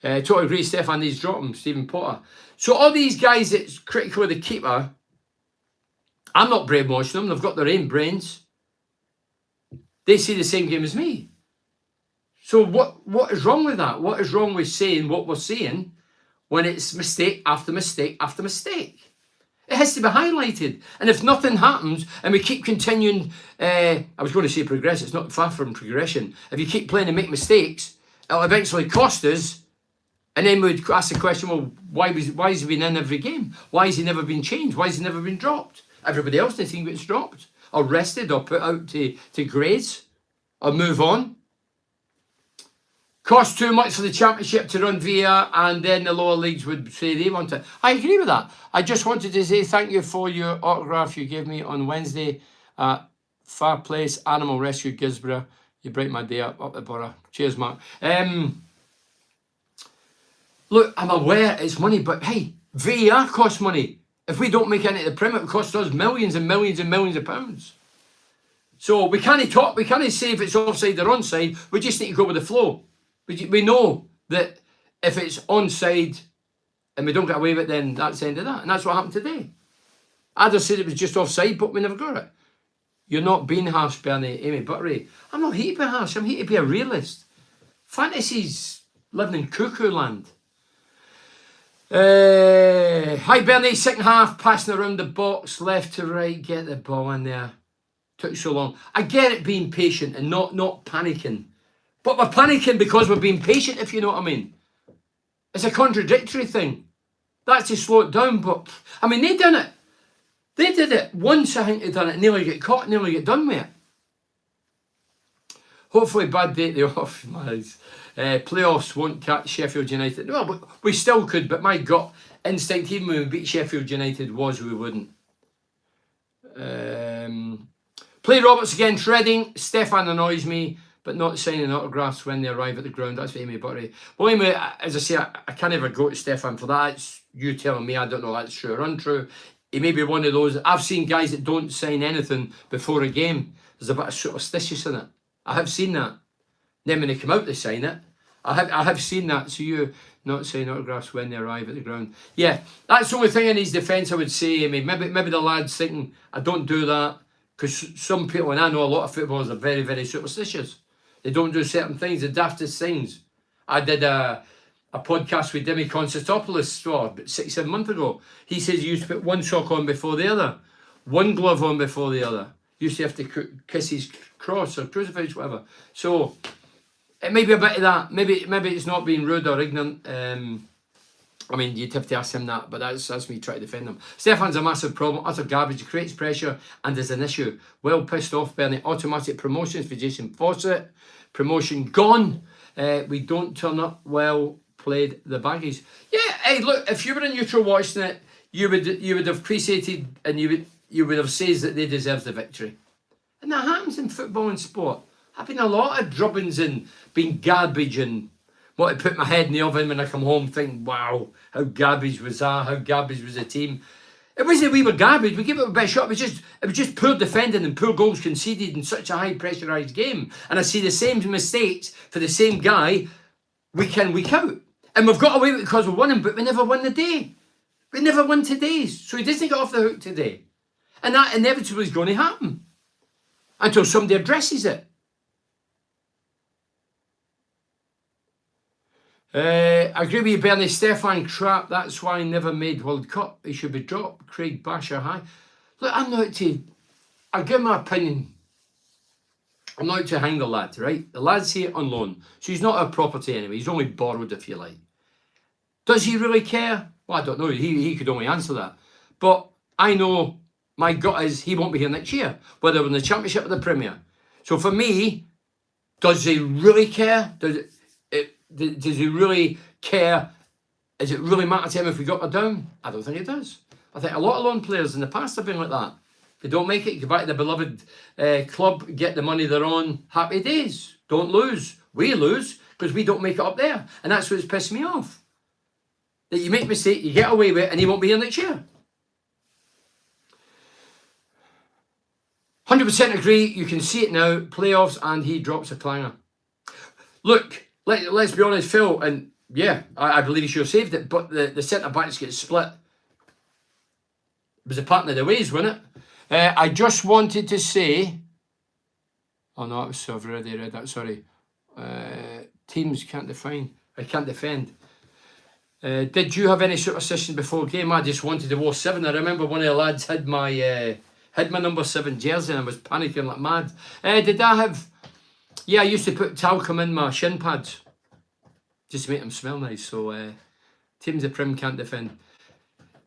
Totally agree, Stefan needs to drop him. Stephen Potter. So all these guys that's critical of the keeper, I'm not brainwashing them. They've got their own brains. They see the same game as me. So what is wrong with that? What is wrong with saying what we're saying when it's mistake after mistake after mistake? It has to be highlighted. And if nothing happens and we keep continuing, I was going to say progress, it's not far from progression. If you keep playing and make mistakes, it'll eventually cost us. And then we'd ask the question, well, why has he been in every game? Why has he never been changed? Why has he never been dropped? Everybody else in the team gets dropped or rested or put out to grades or move on. Cost too much for the championship to run via, and then the lower leagues would say they want it. I agree with that. I just wanted to say thank you for your autograph you gave me on Wednesday at Far Place Animal Rescue Gisborough. You brighten my day up the borough. Cheers, Mark. Look, I'm aware it's money, but hey, VAR costs money. If we don't make it into the Premier, it costs us millions and millions and millions of pounds. So we can't talk, we can't say if it's offside or onside. We just need to go with the flow. We know that if it's onside and we don't get away with it, then that's the end of that. And that's what happened today. I just said it was just offside, but we never got it. You're not being harsh, Bernie, Amy Buttery. I'm not here to be harsh. I'm here to be a realist. Fantasy's living in cuckoo land. Hi, Bernie. Second half, passing around the box, left to right, get the ball in there. Took so long. I get it being patient and not panicking. But we're panicking because we're being patient, if you know what I mean. It's a contradictory thing. That's to slow it down, but, I mean, they done it. They did it once, I think they done it, nearly get caught, nearly get done with it. Hopefully, bad day at the off, playoffs won't catch Sheffield United. Well, we still could, but my gut instinct, even when we beat Sheffield United, was we wouldn't. Play Roberts against Reading. Stefan annoys me, but not signing autographs when they arrive at the ground. That's for Amy Buttery. Well, anyway, as I say, I can't ever go to Stefan for that. It's you telling me. I don't know if that's true or untrue. He may be one of those. I've seen guys that don't sign anything before a game. There's a bit of superstitious in it. I have seen that. Then when they come out, they sign it. I have seen that. So you not sign autographs when they arrive at the ground. Yeah, that's the only thing in his defence I would say. I mean, maybe the lad's thinking, I don't do that. Because some people, and I know a lot of footballers are very, very superstitious. They don't do certain things, the daftest things. I did a podcast with Demi Constantopoulos about 6-7 months ago. He says he used to put one sock on before the other, one glove on before the other. Used to have to kiss his cross or crucifix, whatever. So it may be a bit of that. Maybe it's not being rude or ignorant. I mean, you'd have to ask him that, but that's me trying to defend him. Stefan's a massive problem, utter garbage, he creates pressure and is an issue. Well pissed off, Bernie. Automatic promotions for Jason Fawcett. Promotion gone. We don't turn up. Well played, the baggies. Yeah, hey, look, if you were in neutral watching it, you would have appreciated and you would have said that they deserve the victory. And that happens in football and sport. I've been a lot of drubbings and being garbage and want to put my head in the oven when I come home thinking, wow, how garbage was that? How garbage was the team? It wasn't that we were garbage. We gave it a bit of shot. It was just poor defending and poor goals conceded in such a high pressurised game. And I see the same mistakes for the same guy week in, week out. And we've got away with it because we won him, but we never won the day. We never won today's. So he doesn't get off the hook today. And that inevitably is going to happen until somebody addresses it. I agree with you, Bernie. Stefan crap. That's why he never made World Cup. He should be dropped. Craig Basher high. Look, I'm not to. I'll give my opinion. I'm not to hang the lad, right? The lad's here on loan, so he's not our property anyway. He's only borrowed, if you like. Does he really care? Well, I don't know. He could only answer that. But I know my gut is he won't be here next year, whether we're in the Championship or the Premier. So for me, does he really care? Does he really care? Does it really matter to him if we got her down? I don't think it does. I think a lot of loan players in the past have been like that. If they don't make it, go back to the beloved club, get the money they're on, happy days. don't lose. We lose because we don't make it up there. And that's what's pissed me off. That you make a mistake, you get away with it, and he won't be here next year. 100% agree. You can see it now. Playoffs, and he drops a clanger. Look, let's be honest, Phil, and yeah, I believe he should have saved it, but the centre-backs get split. It was a partner of the ways, wasn't it? I just wanted to say... Oh no, I've already read that, sorry. Teams can't defend. Did you have any superstition before game? I just wanted to wear 7. I remember one of the lads had my number 7 jersey and I was panicking like mad. Did I have... Yeah, I used to put talcum in my shin pads. Just to make them smell nice. So, teams of Prim can't defend.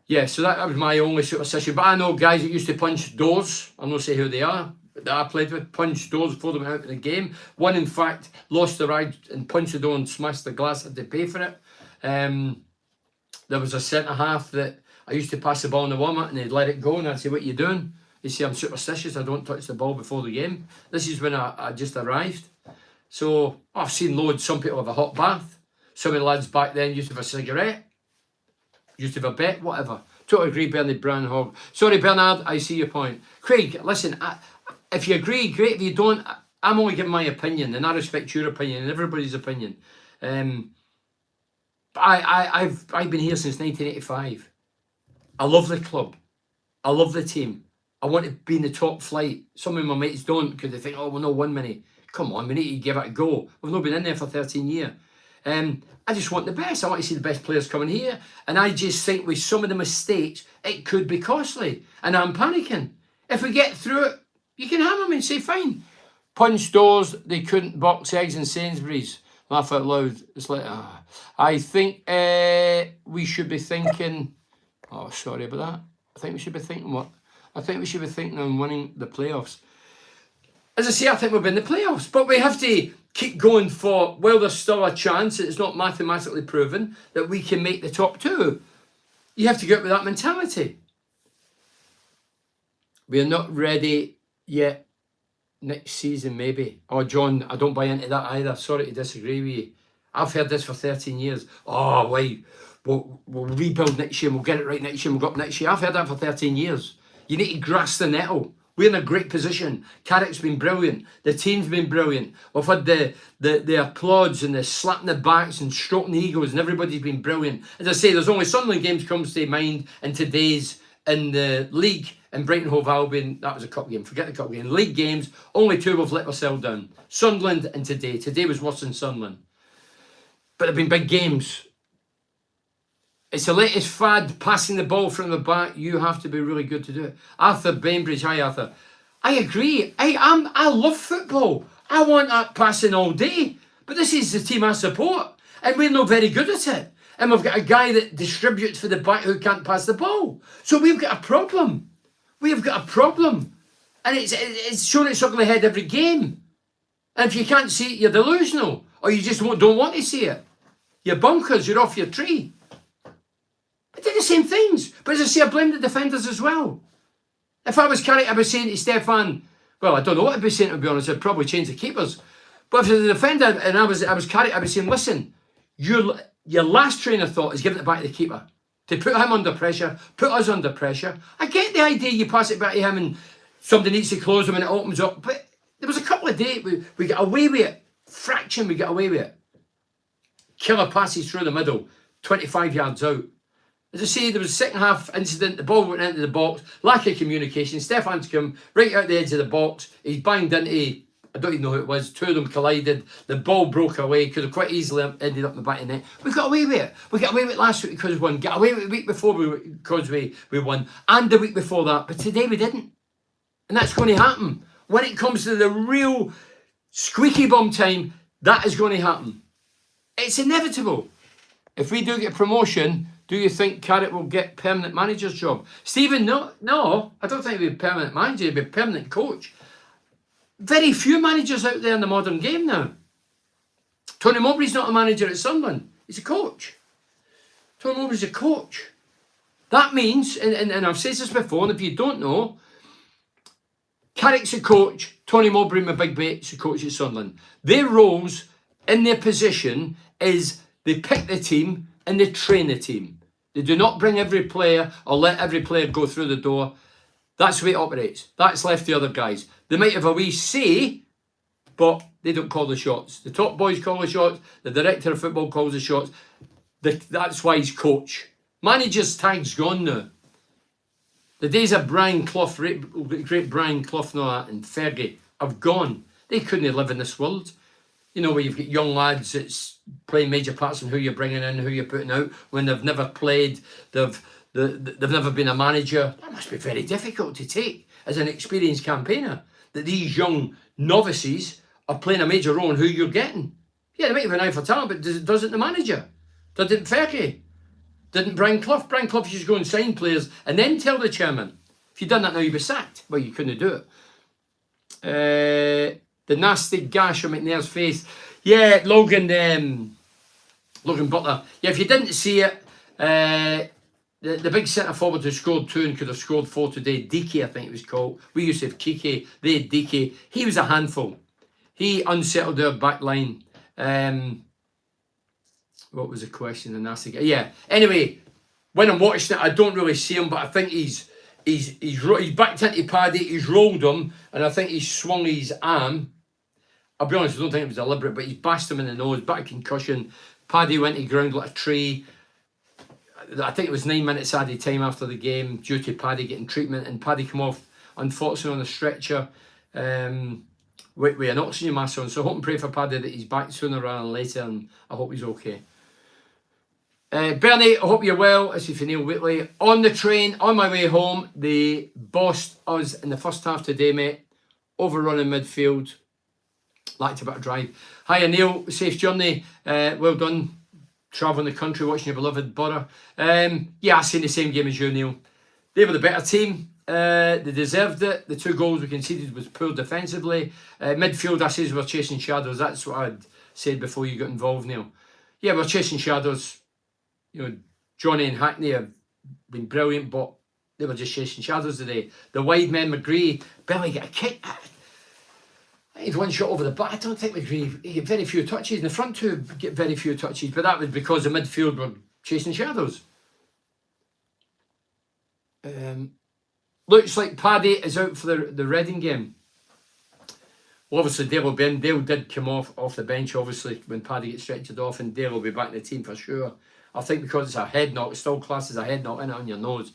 Yeah, so that was my only superstition. But I know guys that used to punch doors. I'll not say who they are. That I played with, punched doors before they went out in the game. One, in fact, lost the ride and punched the door and smashed the glass. Had to pay for it. There was a centre-half that I used to pass the ball in the warm-up and he'd let it go and I'd say, what are you doing? He'd say, I'm superstitious, I don't touch the ball before the game. This is when I just arrived. So I've seen loads, some people have a hot bath. Some of the lads back then used to have a cigarette. Used to have a bet, whatever. Totally agree, Bernard Brownhog. Sorry, Bernard, I see your point. Craig, listen, if you agree, great. If you don't, I'm only giving my opinion and I respect your opinion and everybody's opinion. I've been here since 1985. I love the club. I love the team. I want to be in the top flight. Some of my mates don't because they think, oh, we'll not win many. Come on, we need to give it a go. We've not been in there for 13 years. I just want the best. I want to see the best players coming here. And I just think with some of the mistakes, it could be costly. And I'm panicking. If we get through it, you can hammer me and say, fine. Punch doors, they couldn't box eggs in Sainsbury's. Laugh out loud. It's like, I think we should be thinking... Oh, sorry about that. I think we should be thinking what? I think we should be thinking on winning the playoffs. As I say, I think we'll be in the playoffs. But we have to keep going for, well, there's still a chance, it's not mathematically proven, that we can make the top 2. You have to go out with that mentality. We are not ready yet. Next season, maybe. Oh, John, I don't buy into that either. Sorry to disagree with you. I've heard this for 13 years. Oh, wait. We'll rebuild next year and we'll get it right next year and we'll go up next year. I've heard that for 13 years. You need to grasp the nettle. We're in a great position. Carrick's been brilliant. The team's been brilliant. We've had the applauds and the slapping the backs and stroking the egos and everybody's been brilliant. As I say, there's only Sunderland games comes to mind and today's in the league and Brighton Hove Albion. That was a cup game. Forget the cup game. League games, only 2 we've let ourselves down. Sunderland and today. Today was worse than Sunderland. But there have been big games. It's the latest fad, passing the ball from the back. You have to be really good to do it. Arthur Bainbridge, hi Arthur. I agree. I love football. I want that passing all day. But this is the team I support. And we're not very good at it. And we've got a guy that distributes for the back who can't pass the ball. So we've got a problem. We've got a problem. And it's showing its ugly head every game. And if you can't see it, you're delusional. Or you just don't want to see it. You're bonkers. You're off your tree. I did the same things. But as I say, I blame the defenders as well. If I was Carrick, I'd be saying to Stefan, well, I don't know what I'd be saying, to be honest. I'd probably change the keepers. But if I was a defender and I was Carrick, I'd be saying, listen, your last train of thought is giving it back to the keeper. To put him under pressure, put us under pressure. I get the idea you pass it back to him and somebody needs to close him and it opens up. But there was a couple of days we got away with it. Fraction we got away with it. Killer passes through the middle, 25 yards out. As I say, there was a second half incident, the ball went into the box, lack of communication, Stefan's come right out the edge of the box, he's banged into, I don't even know who it was, 2 of them collided, the ball broke away, could have quite easily ended up in the back of the net. We got away with it. We got away with it last week because we won, got away with it the week before because we won, and the week before that, but today we didn't. And that's going to happen. When it comes to the real squeaky bum time, that is going to happen. It's inevitable. If we do get promotion, do you think Carrick will get permanent manager's job? Stephen, no, I don't think he'll be permanent manager, he'll be permanent coach. Very few managers out there in the modern game now. Tony Mowbray's not a manager at Sunderland, he's a coach. Tony Mowbray's a coach. That means, and I've said this before, and if you don't know, Carrick's a coach. Tony Mowbray, my big mate's a coach at Sunderland. Their roles in their position is they pick the team and they train the team. They do not bring every player or let every player go through the door. That's the way it operates. That's left the other guys. They might have a wee say, but they don't call the shots. The top boys call the shots. The director of football calls the shots. That's why he's coach. Manager's tag's gone now. The days of Brian Clough, great Brian Clough and all that, and Fergie have gone. They couldn't live in this world. You know, where you've got young lads that's playing major parts in who you're bringing in, who you're putting out, when they've never played, they've never been a manager. That must be very difficult to take as an experienced campaigner, that these young novices are playing a major role in who you're getting. Yeah, they might have an eye for talent, but does it the manager? Didn't Fergie? Didn't Brian Clough? Brian Clough used to go and sign players and then tell the chairman. If you'd done that now, you'd be sacked. Well, you couldn't do it. The nasty gash on McNair's face. Yeah, Logan Butler. Yeah, if you didn't see it, the big centre forward who scored 2 and could have scored 4 today, Dike, I think it was called. We used to have Kike. They had Dike. He was a handful. He unsettled their back line. What was the question? The nasty guy. Yeah. Anyway, when I'm watching it, I don't really see him, but I think he's backed into Paddy. He's rolled him, and I think he's swung his arm. I'll be honest, I don't think it was deliberate, but he's bashed him in the nose, back concussion. Paddy went to ground like a tree. I think it was 9 minutes added time after the game due to Paddy getting treatment, and Paddy come off, unfortunately, on a stretcher with an oxygen mask on. So I hope and pray for Paddy that he's back sooner rather than later, and I hope he's okay. Bernie, I hope you're well. This is for Neil Whitley. On the train, on my way home, they bossed us in the first half today, mate. Overrunning midfield. Lacked a bit of drive. Hiya, Neil. Safe journey. Well done. Travelling the country, watching your beloved Borough. Yeah, I seen the same game as you, Neil. They were the better team. They deserved it. The 2 goals we conceded was poor defensively. Midfield, I says we're chasing shadows. That's what I'd said before you got involved, Neil. Yeah, we're chasing shadows. You know, Johnny and Hackney have been brilliant, but they were just chasing shadows today. The wide men, McGree, barely get a kick. He had 1 shot over the bar. I don't think McGree, he get very few touches. And the front 2 get very few touches, but that was because the midfield were chasing shadows. Looks like Paddy is out for the Reading game. Well, obviously Dale will be in. Dale did come off the bench, obviously, when Paddy gets stretched off, and Dale will be back in the team for sure. I think because it's a head knock, it's still classed as a head knock in it on your nose.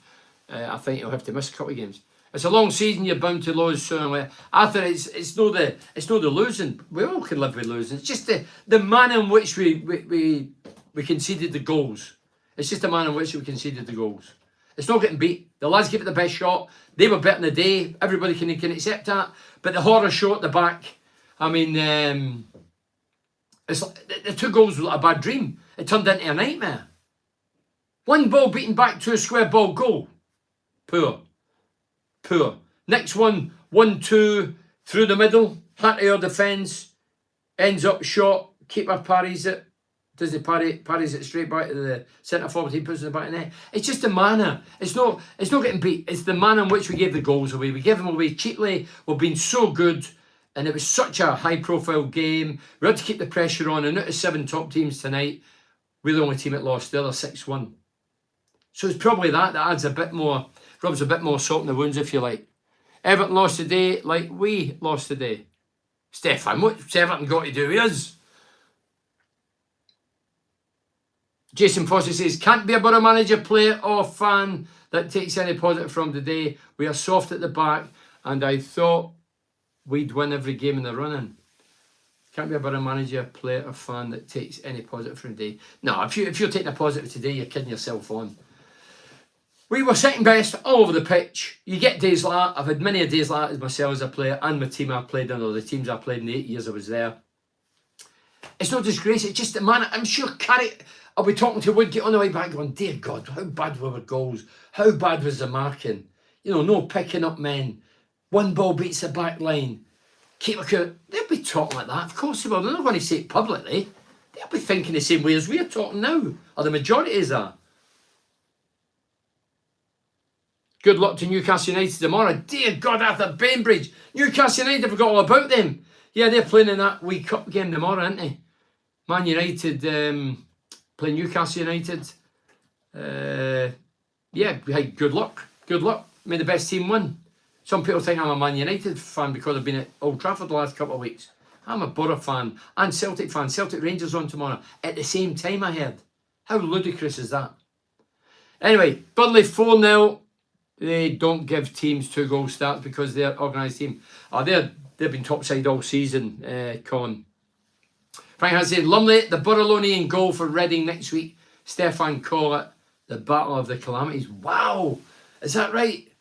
I think you'll have to miss a couple of games. It's a long season, you're bound to lose. So I think it's no the losing. We all can live with losing. It's just the manner in which we conceded the goals. It's just the manner in which we conceded the goals. It's not getting beat. The lads give it the best shot. They were better in the day. Everybody can accept that. But the horror show at the back, I mean, it's like, the 2 goals were like a bad dream. It turned into a nightmare. 1 ball beaten back to a square ball goal. Poor. Next one, 1-2 through the middle. Hat air defence. Ends up shot. Keeper parries it. Doesn't parries it straight back to the centre forward. He puts it in the back of the net. It's just the manner. It's not getting beat. It's the manner in which we gave the goals away. We gave them away cheaply. We've been so good. And it was such a high-profile game. We had to keep the pressure on. And out of 7 top teams tonight, we're the only team that lost. The other 6 won. So it's probably that adds a bit more, rubs a bit more salt in the wounds, if you like. Everton lost today like we lost today. Stefan, what's Everton got to do with us? Jason Fossey says, can't be a Borough manager, player or fan that takes any positive from today. We are soft at the back and I thought we'd win every game in the run-in. Can't be a Borough manager, player or fan that takes any positive from today. No, if you're taking a positive today, you're kidding yourself on. We were second best all over the pitch. You get days like that. I've had many days like that as myself as a player and my team I played in, or the teams I played in the 8 years I was there. It's no disgrace, it's just the man. I'm sure Carrick, I'll be talking to Woodgate on the way back going, dear God, how bad were the goals? How bad was the marking? You know, no picking up men. 1 ball beats the back line. Keeper could, they'll be talking like that. Of course they will. They're not going to say it publicly. They'll be thinking the same way as we're talking now. Or the majority is that. Good luck to Newcastle United tomorrow. Dear God, Arthur Bainbridge. Newcastle United, I forgot all about them. Yeah, they're playing in that League Cup game tomorrow, aren't they? Man United playing Newcastle United. Yeah, hey, good luck. Good luck. May the best team win. Some people think I'm a Man United fan because I've been at Old Trafford the last couple of weeks. I'm a Borough fan and Celtic fan. Celtic Rangers on tomorrow at the same time, I heard. How ludicrous is that? Anyway, Burnley 4-0. They don't give teams 2-goal starts because they're organised team. They've been topside all season, Con. Frank has said, Lumley, the Burrowlonian goal for Reading next week. Stefan call it the Battle of the Calamities. Wow, is that right?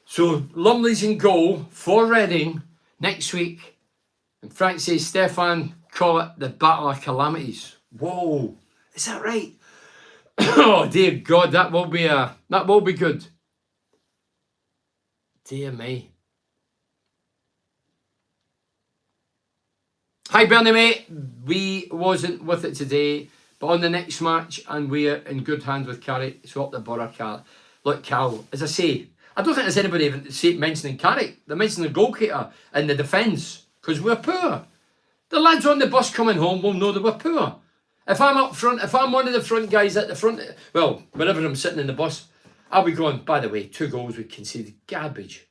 So Lumley's in goal for Reading next week. And Frank says, Stefan call it the Battle of Calamities. Whoa, is that right? Oh dear God, that will be good. Dear me. Hi Bernie mate, we wasn't with it today, but on the next match, and we're in good hands with Carrick, so up the Borough Cal. Look Cal, as I say, I don't think there's anybody even mentioning Carrick. They're mentioning the goalkeeper and the defence, because we're poor. The lads on the bus coming home will know that we're poor. If I'm up front, if I'm one of the front guys at the front, well, wherever I'm sitting in the bus, I'll be going, by the way, 2 goals we conceded, garbage.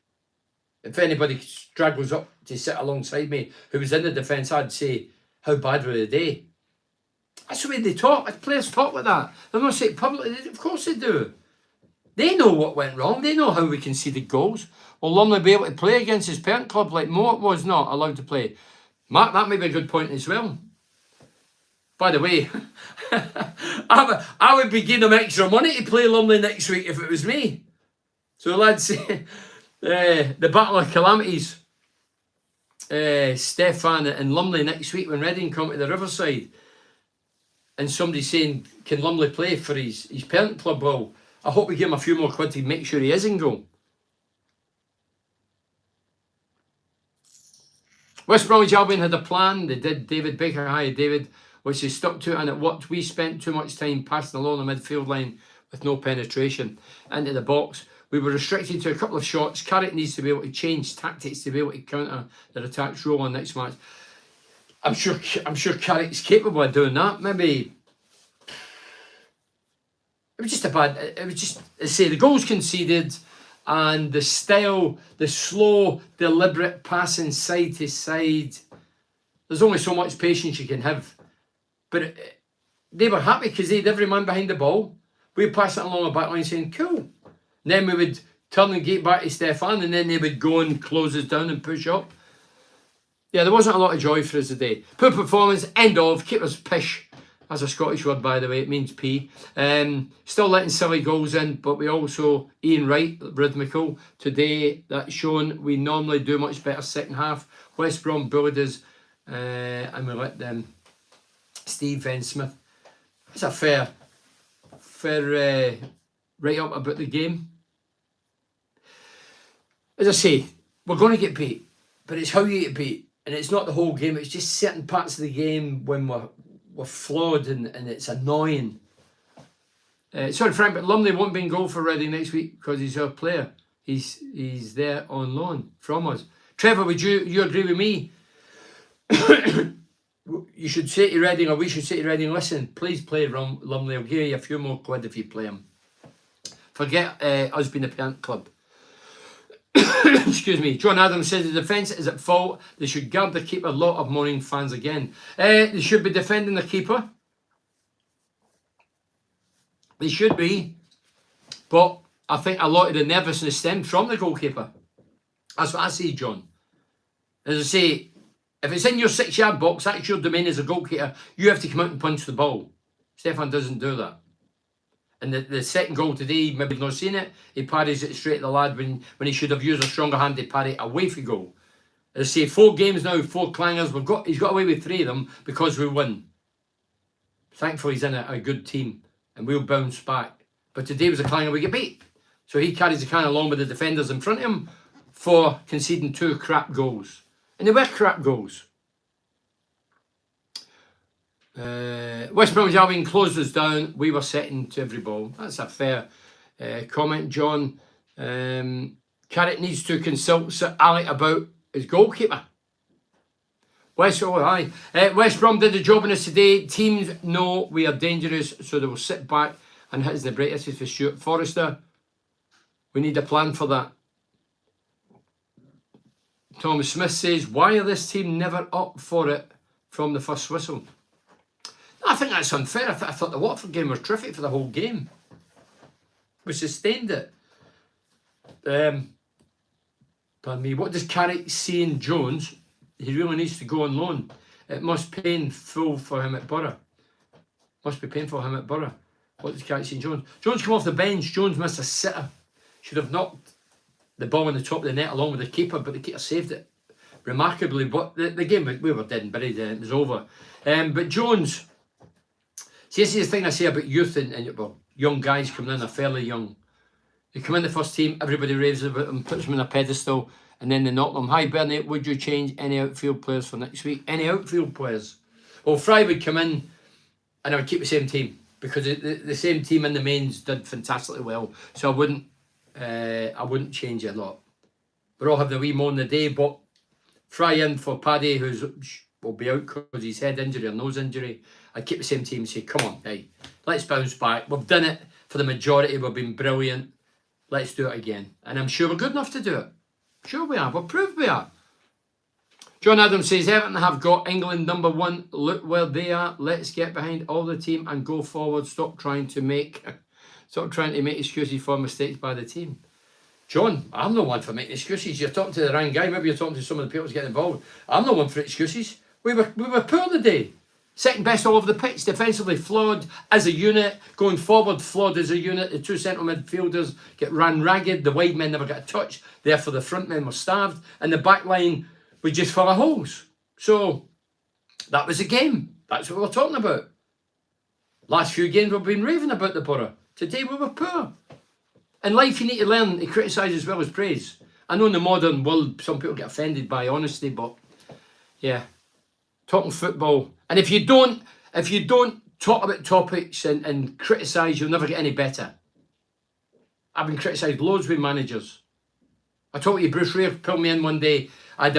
If anybody straggles up to sit alongside me who was in the defence, I'd say, how bad were they? That's the way they talk. Players talk like that. They're not saying publicly. Of course they do. They know what went wrong. They know how we conceded goals. Will Lumley be able to play against his parent club like Moat was not allowed to play? Mark, that may be a good point as well. By the way, I would be giving them extra money to play Lumley next week if it was me. So lads, the Battle of Calamities. Stefan and Lumley next week when Reading come to the Riverside. And somebody's saying, can Lumley play for his parent club? Well, I hope we give him a few more quid to make sure he is in goal. West Bromwich Albion had a plan. They did. David Baker, hi David, which they stuck to, and it worked. We spent too much time passing along the midfield line with no penetration into the box. We were restricted to a couple of shots. Carrick needs to be able to change tactics to be able to counter their attacks roll on next match. I'm sure Carrick's capable of doing that. Maybe it was just a bad. It was just, I say, the goals conceded and the style, the slow, deliberate passing side to side. There's only so much patience you can have. But they were happy because they had every man behind the ball. We'd pass it along a back line saying, cool. And then we would turn the gate back to Stefan, and then they would go and close us down and push up. Yeah, there wasn't a lot of joy for us today. Poor performance, end of, keeper's pish. That's a Scottish word, by the way, it means pee. Still letting silly goals in, but we also, Ian Wright, rhythmical. Today, that's shown we normally do much better second half. West Brom bullied us, and we let them. Steve Van Smith. That's a fair write-up about the game. As I say, we're going to get beat, but it's how you get beat. And it's not the whole game, it's just certain parts of the game when we're flawed and it's annoying. Sorry, Frank, but Lumley won't be in goal for Reading next week because he's our player. He's there on loan from us. Trevor, would you agree with me? You should say to Reading, or we should say to Reading, listen, please play Lumley. I'll give you a few more quid if you play him. Forget us being a parent club. Excuse me. John Adams says the defence is at fault. They should guard the keeper. A lot of morning fans again. They should be defending the keeper. They should be. But I think a lot of the nervousness stemmed from the goalkeeper. That's what I see, John. As I say, if it's in your 6-yard box, that's your domain as a goalkeeper. You have to come out and punch the ball. Stefan doesn't do that. And the second goal today, maybe not seen it. He parries it straight at the lad when he should have used a stronger hand to parry it away for goal. As I say, 4 games now, 4 clangers. He's got away with 3 of them because we win. Thankfully, he's in a good team and we'll bounce back. But today was a clanger, we get beat. So he carries the can along with the defenders in front of him for conceding 2 crap goals. And they were crap goals. West Bromwich Albion closed us down. We were setting to every ball. That's a fair comment, John. Carrick needs to consult Sir Alec about his goalkeeper. West Brom did the job on us today. Teams know we are dangerous, so they will sit back and hit us in the break. This is for Stuart Forrester. We need a plan for that. Thomas Smith says, why are this team never up for it from the first whistle? I think that's unfair. I thought the Watford game was terrific for the whole game. We sustained it. Pardon me. What does Carrick see in Jones? He really needs to go on loan. It must be painful for him at Borough. Must be painful for him at Borough. What does Carrick see in Jones? Jones came off the bench. Jones missed a sitter. Should have knocked the ball in the top of the net along with the keeper, but the keeper saved it remarkably. But the game, we were dead and buried. It was over. But Jones, see, this is the thing I say about youth and well, young guys coming in, are fairly young. They come in the first team, everybody raves about them, puts them on a pedestal, and then they knock them. Hi Bernie, would you change any outfield players for next week? Any outfield players? Well, Fry would come in and I would keep the same team, because the same team in the mains did fantastically well. So I wouldn't change it a lot. But I'll have the wee mo on the day, but Fry in for Paddy, will be out because he's head injury or nose injury. I'd keep the same team and say, come on, hey, let's bounce back. We've done it for the majority, we've been brilliant. Let's do it again. And I'm sure we're good enough to do it. Sure we are. We'll prove we are. John Adams says, Everton have got England number one. Look where they are. Let's get behind all the team and go forward. Stop trying to make excuses for mistakes by the team. John, I'm no one for making excuses. You're talking to the wrong guy. Maybe you're talking to some of the people who's getting involved. I'm no one for excuses. We were poor today. Second best all over the pitch, defensively flawed as a unit, going forward flawed as a unit. The two central midfielders get ran ragged, the wide men never got a touch, therefore the front men were starved, and the back line was just full of holes. So that was the game. That's what we're talking about. Last few games we've been raving about the Borough. Today we were poor. In life you need to learn to criticise as well as praise. I know in the modern world some people get offended by honesty, but yeah, talking football. And if you don't talk about topics and criticise, you'll never get any better. I've been criticised loads with managers. I told you, Bruce Rea pulled me in one day. I had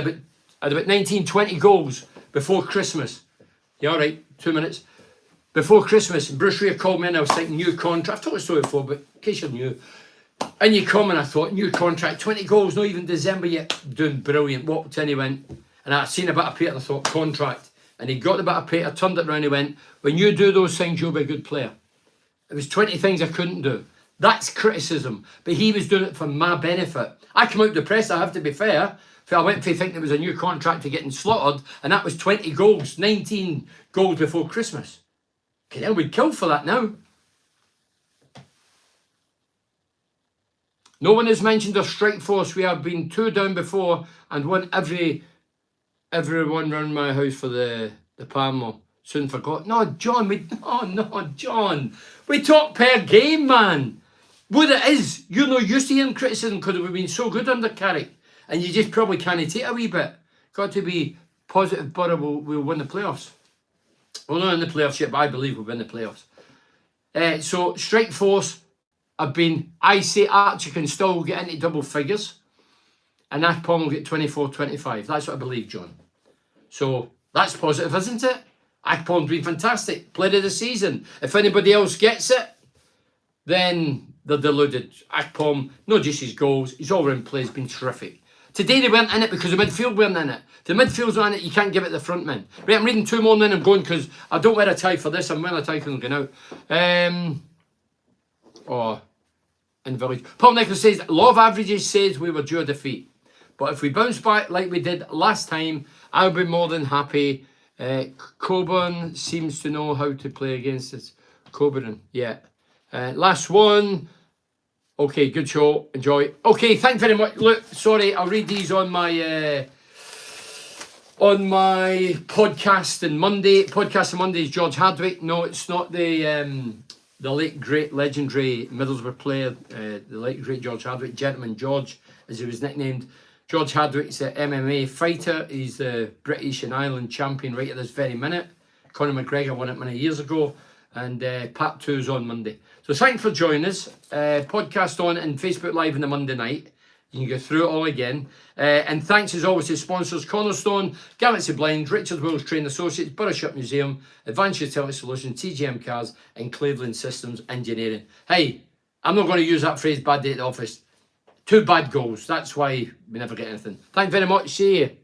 about 19, 20 goals before Christmas. Yeah, all right, 2 minutes. Before Christmas, Bruce Rea called me in. I was thinking, new contract. I've told the story before, but in case you're new. And you come and I thought, new contract, 20 goals, not even December yet. Doing brilliant. Walked in, he went. And I seen a bit of paper and I thought, contract. And he got the bit of paper, turned it around, he went, when you do those things, you'll be a good player. It was 20 things I couldn't do. That's criticism. But he was doing it for my benefit. I come out depressed, I have to be fair. I went for thinking it was a new contract to getting slaughtered, and that was 20 goals, 19 goals before Christmas. Okay, we'd kill for that now. No one has mentioned our strike force. We have been 2 down before and won everyone round my house for the Palmo. Soon forgot. No, John, John. We talk per game, man. What it is, you're not used to hearing criticism because we've been so good under Carrick. And you just probably can't take a wee bit. Got to be positive, Borough will win the playoffs. Well, not in the playoffs yet, but I believe we'll win the playoffs. So, strike force I say Archie can still get into double figures. And Akpom will get 24, 25. That's what I believe, John. So, that's positive, isn't it? Akpom's been fantastic. Player of the season. If anybody else gets it, then they're deluded. Akpom, not just his goals, his all-round play has been terrific. Today they weren't in it because the midfield weren't in it. If the midfield's not in it, you can't give it the front men. Right, I'm reading 2 more and then I'm going because I don't wear a tie for this. I'm wearing a tie because I'm going out. In Village. Paul Nicholas says, law of averages says we were due a defeat. But if we bounce back like we did last time, I'll be more than happy. Coburn seems to know how to play against us. Coburn, yeah. Last one. Okay, good show. Enjoy. Okay, thank you very much. Look, sorry, I'll read these on my podcast on Monday. Podcast on Monday is George Hardwick. No, it's not the late great legendary Middlesbrough player, the late great George Hardwick, Gentleman George, as he was nicknamed. George Hardwick's an MMA fighter. He's the British and Ireland champion right at this very minute. Conor McGregor won it many years ago. and part 2 is on Monday. So thanks for joining us. Podcast on and Facebook Live on the Monday night. You can go through it all again. And thanks as always to sponsors Cornerstone, Galaxy Blinds, Richard Wills Training Associates, Borough Museum, Advanced Utility Solutions, TGM Cars, and Cleveland Systems Engineering. Hey, I'm not going to use that phrase, bad day at the office. 2 bad goals. That's why we never get anything. Thank you very much. See you.